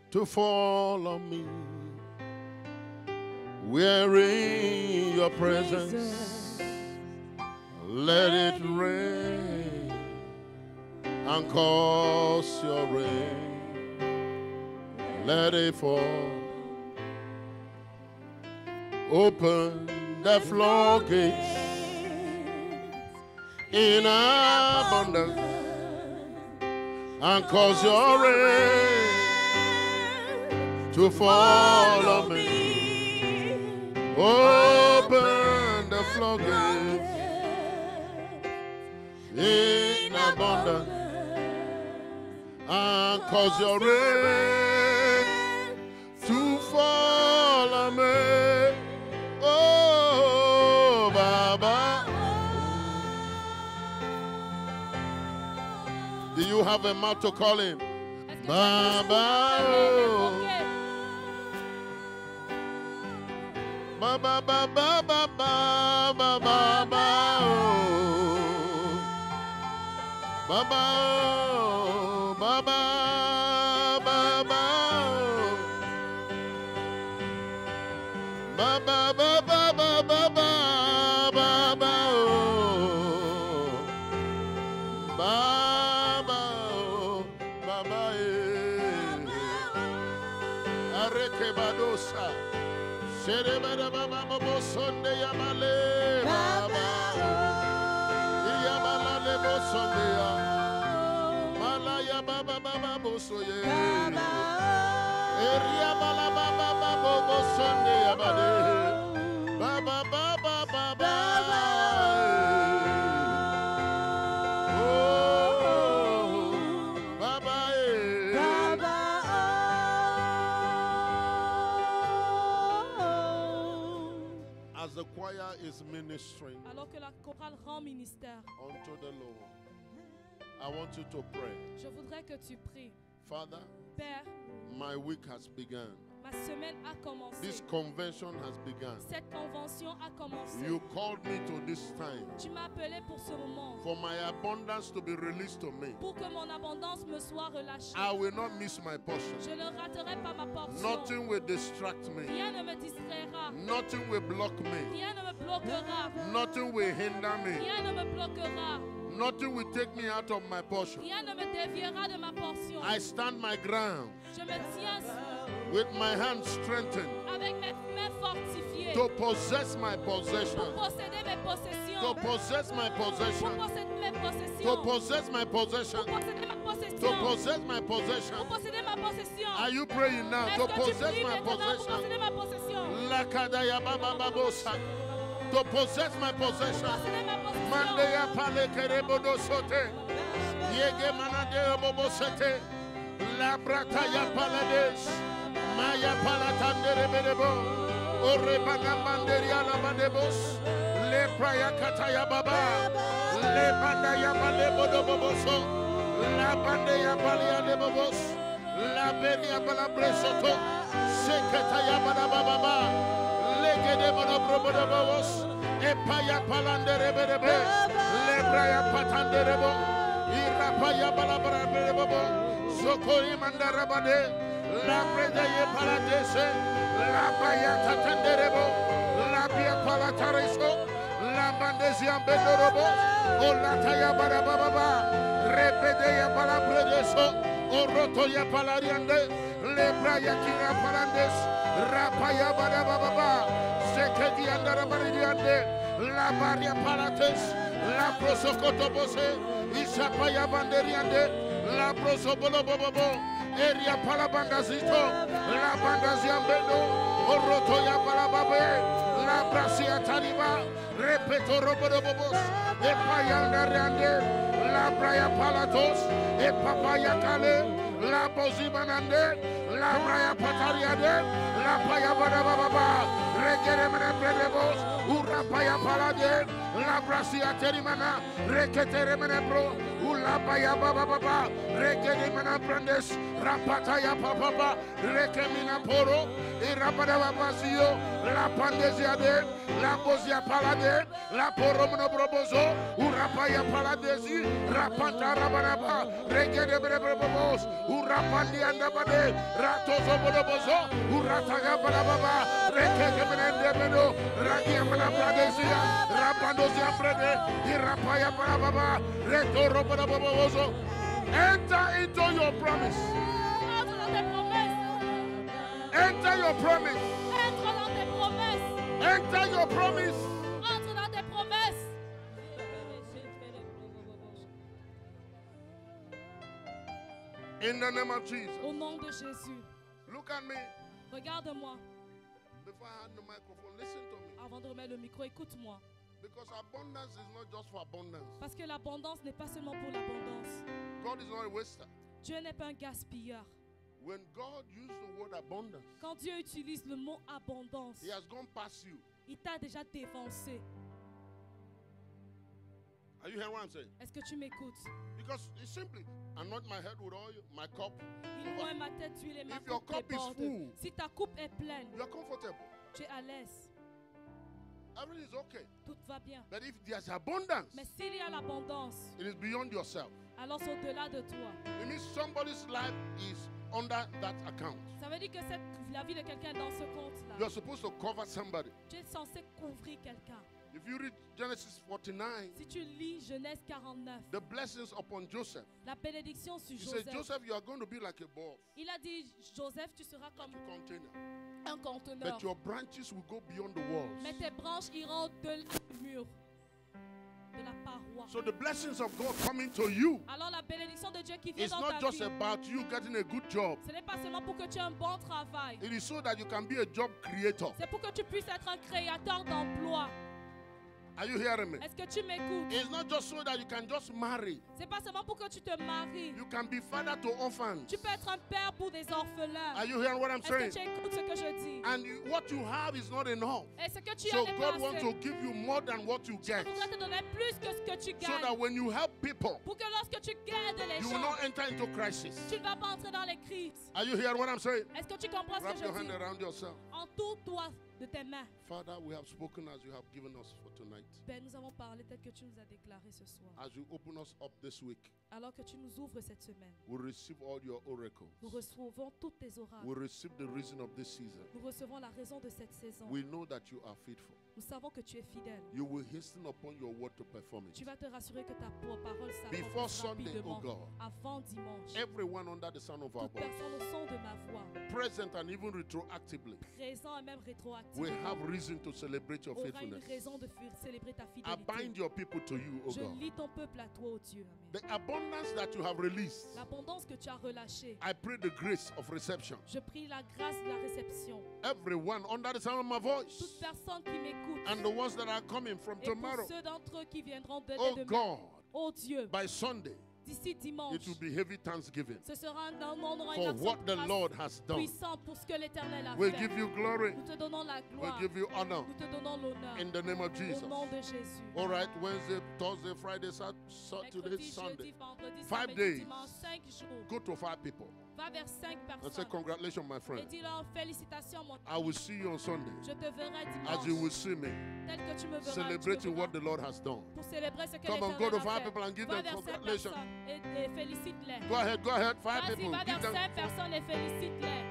to fall on me. We are in your presence. Let it rain and cause your rain. Let it fall. Open the floodgates in abundance and cause your rain to fall on me. Open the floodgates in abundance and cause your rain to fall on me. Oh, Baba. Do you have a mouth to call him? Baba, oh. Baba, Baba, Baba, Baba, Baba, oh. Baba, oh. Baba, Baba, oh. Baba, Baba, Baba, Baba, Baba, oh. Baba, oh. Baba, eh. Areke badosa. Shere bada baba bobo sonde yamale baba. Yamala le bo sonde ya. Malaya baba baba boso ye. Eria bala baba baba bo sonde yamale. Baba baba baba. Oh, baba eh. As the choir is ministering Alors que la chorale rend ministère, unto the Lord, I want you to pray. je voudrais que tu pries. Father, Père, my week has begun. ma semaine a commencé. This convention has begun. Cette convention a commencé. You called me to this time Tu m'as appelé pour ce moment, for my abundance to be released to me. pour que mon abondance me soit relâchée. I will not miss my portion. Je ne raterai pas ma portion. Nothing will distract me. Rien ne me distraira. Nothing will block me. Rien ne me bloquera. Nothing will hinder me. Rien ne me bloquera. Nothing will take me out of my portion. Rien ne me déviera de ma portion. I stand my ground Je me tiens with my hands strengthened avec mes mains fortifiées to possess my pour possession. posséder mes possessions. To possess my Pour possession. posséder mes To possessions. possess my possession. Pour posséder ma To possession. possess my Pour possession. posséder ma possession. Are you praying now? Est-ce To que tu possess pries my maintenant pour possession. posséder ma possession? Lakadaya baba babosa. to possess my possession. posséder ma possession. Mandeya pale kerebodo sote. Yege manade bobo sete. La brata ya palades. Maya palatande rebedebo. Ore banamanderia la bandebos. Le praya kataya baba. Le bandaya balebodo boboso. La bandeya balia de bobos. La beria balabresoto. Seketaya balababa. Legede bonobodo bobos. Epaya palande rebedebe. Le braya patande rebo. Irapaya balabara rebebo. Sokori mandarabade. La predaye paladese. La baya tatande rebo. La bia palatareso. La bandezia bedorobo. O la taya barababa. Repedeya balabredeso. O rotoya palariande. Le braya kira palandes. Rapaya barababa. Sekedi andarabariande. La baria palates. La prosokotobose. Isapaya banderiande. La prosobolobobo. Eria palabandazito. La bandaziambendo. Orotoya palababe. La brasia taliba. Repeto robodobobos. Epayanda reande. La braya palatos. Epapaya kale. La bozimanande. La braya patariade. La paya badababa. Regere mene predebos. Urapaya palade. La brasia terimana. Reketere mene pro. Ulapaya baba. Regere mene brandes. Rapataya papa. Rekemina poro. Irabadabasio. La pandesia de. La bozia palade. La poro monobrobozo. Urapaya paladesi. Rapanta rabanaba. Regere mene brebos. Urapandi andabade. Ratozo bonobozo. Urataga balababa. Rekege mene ndebeno. Ragia mene bradesia. Rapandosia brede. Irapaya balababa. Retoro bonobozo. Enter into your promise. Entre dans tes promesses. Enter your promise. Entre dans tes promesses. Enter your promise. Entre dans tes promesses. In the name of Jesus. Au nom de Jésus. Look at me. Regarde-moi. Before I hand the microphone, listen to me. Avant de remettre le micro, écoute-moi. Because abundance is not just for abundance. Parce que l'abondance n'est pas seulement pour l'abondance. God is not a waster. Dieu n'est pas un gaspilleur. When God used the word abundance, Quand Dieu utilise le mot abondance, He has gone past you. il t'a déjà dévancé. Are you hearing what I'm saying? Est-ce que tu m'écoutes? Because it's simply anoint my head with oil, my cup. Il oint ma tête d'huile et ma If your coupe cup is déborde. full, Si ta coupe est pleine, you are comfortable. tu es à l'aise. Everything is okay. Tout va bien. But if there's abundance, Mais s'il y a l'abondance, it is beyond yourself. alors c'est au-delà de toi. It means somebody's life is under that account. Ça veut dire que la vie de quelqu'un est dans ce compte-là. You're supposed to cover somebody. Tu es censé couvrir quelqu'un. If you read Genesis 49, Si tu lis Genèse 49, the blessings upon Joseph. la bénédiction sur He said, Joseph. Joseph, you are going to be like a ball, Il a dit, Joseph, tu seras comme like a container. un conteneur. But your branches will go beyond the walls. Mais tes branches iront au-delà du mur, de la paroi. So the blessings of God coming to you Alors la bénédiction de Dieu qui vient is dans not ta just vie, about you getting a good job. ce n'est pas seulement pour que tu aies un bon travail. It is so that you can be a job creator. C'est pour que tu puisses être un créateur d'emploi. Are you hearing me? Est-ce que tu m'écoutes? It's not just so that you can just marry. C'est pas seulement pour que tu te maries. You can be father to orphans. Tu peux être un père pour des orphelins. Are you hearing what I'm Est-ce que saying? tu écoutes ce que je dis? And what you have is not enough. Et ce que tu So as n'est God pas wants assez. to give you more than what you Je get. voudrais te donner plus que ce que tu So that gagnes. when you help people, Pour que lorsque tu aides les you will gens, not enter into crisis. tu ne vas pas entrer dans les crises. Are you hearing what I'm saying? Est-ce que tu comprends ce Wrap que your je hand dis? around yourself. Entoure-toi de tes mains. Father, we have spoken as you have given us for tonight. Père, nous avons parlé tel que tu nous as déclaré ce soir. As you open us up this week, Alors que tu nous ouvres cette semaine, we receive all your oracles. nous recevons toutes tes oracles. We receive the reason of this season. Nous recevons la raison de cette saison. We know that you are faithful. Nous savons que tu es fidèle. You will hasten upon your word to perform Tu it. vas te rassurer que ta parole Before s'accomplisse Sunday, rapidement. oh God, Avant dimanche. everyone under the sound of our Toute voice, personne au son de ma voix, present and even retroactively, présent et même we rétroactivement, have reason to celebrate your aura une faithfulness. raison de célébrer ta I bind fidélité. your people to you, oh Je God. lis ton peuple à toi, oh Dieu. Amen. The abundance that you have released, L'abondance que tu as relâchée. I pray the grace of reception. Je prie la grâce de la réception. Everyone under the sound of my voice, Toute personne qui m'écoute écoutent. and the ones that are coming from Et pour tomorrow. ceux d'entre eux qui viendront dès Oh demain. God, Oh Dieu, by Sunday, d'ici dimanche, it will be heavy thanksgiving ce sera on aura une for action what de the grâce Lord has done. puissante pour ce que l'Éternel a We fait. give you glory. Nous te donnons la We gloire. give you honor Nous te donnons l'honneur. in the name of Jesus. Au nom de Jésus. All right, Wednesday, Thursday, Friday, Saturday, Mercredi, Sunday. jeudi, vendredi, 5 samedi, days. dimanche, 5 jours. Go to 5 people Va vers 5 and say, personnes. congratulations, my Et friend. dis-leur félicitations, mon I will see you on Sunday Je te verrai as you will dimanche. see me Tel que tu me verras. celebrating what the Lord has done. Pour célébrer ce que Come on, go to l'Éternel 5 a people fait. and give Va them vers 5 congratulations. personnes et félicite-les. Go ahead, 5 Vas-y, people. va Give vers them 5 personnes et félicite-les.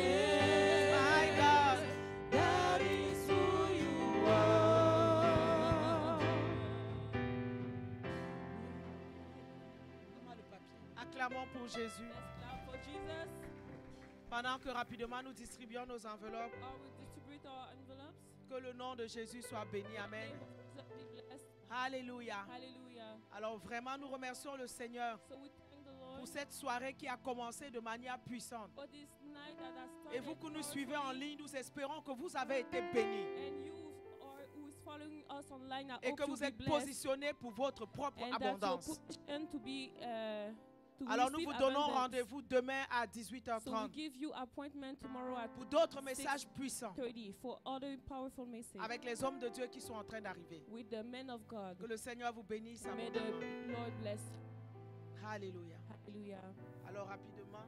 My God. Donne-moi le papier. Acclamons pour Jésus. Let's clap for Jesus. Pendant que rapidement nous distribuons nos enveloppes, I will distribute our envelopes. que le nom de Jésus soit béni. Amen. Name of Jesus be blessed. Alléluia. Hallelujah. Alors vraiment, nous remercions le Seigneur So we thank the pour Lord cette soirée qui a commencé de manière puissante. for this night that has Et started vous qui nous suivez en powerfully. ligne, nous espérons que vous avez été bénis And you who is following us online, I et hope que to vous be êtes blessed positionnés pour votre propre and that you're abondance. positioned to be to Alors nous receive vous donnons abundance. rendez-vous demain à So we 18h30 give you appointment tomorrow at pour d'autres messages puissants 30 for other powerful messages avec les hommes de Dieu qui sont en train d'arriver. with the men of God. Que le Seigneur vous bénisse May the abondamment. Lord bless. Alléluia. Hallelujah. Alors rapidement,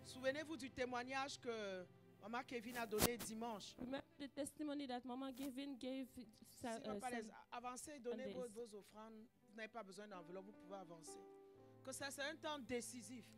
souvenez-vous du témoignage que Maman Kevin a donné dimanche. Remember the testimony that Mama Gavin gave. Si papa les avancez, donnez Sundays. vos offrandes. Vous n'avez pas besoin d'enveloppe, vous pouvez avancer. Que ça c'est un temps décisif.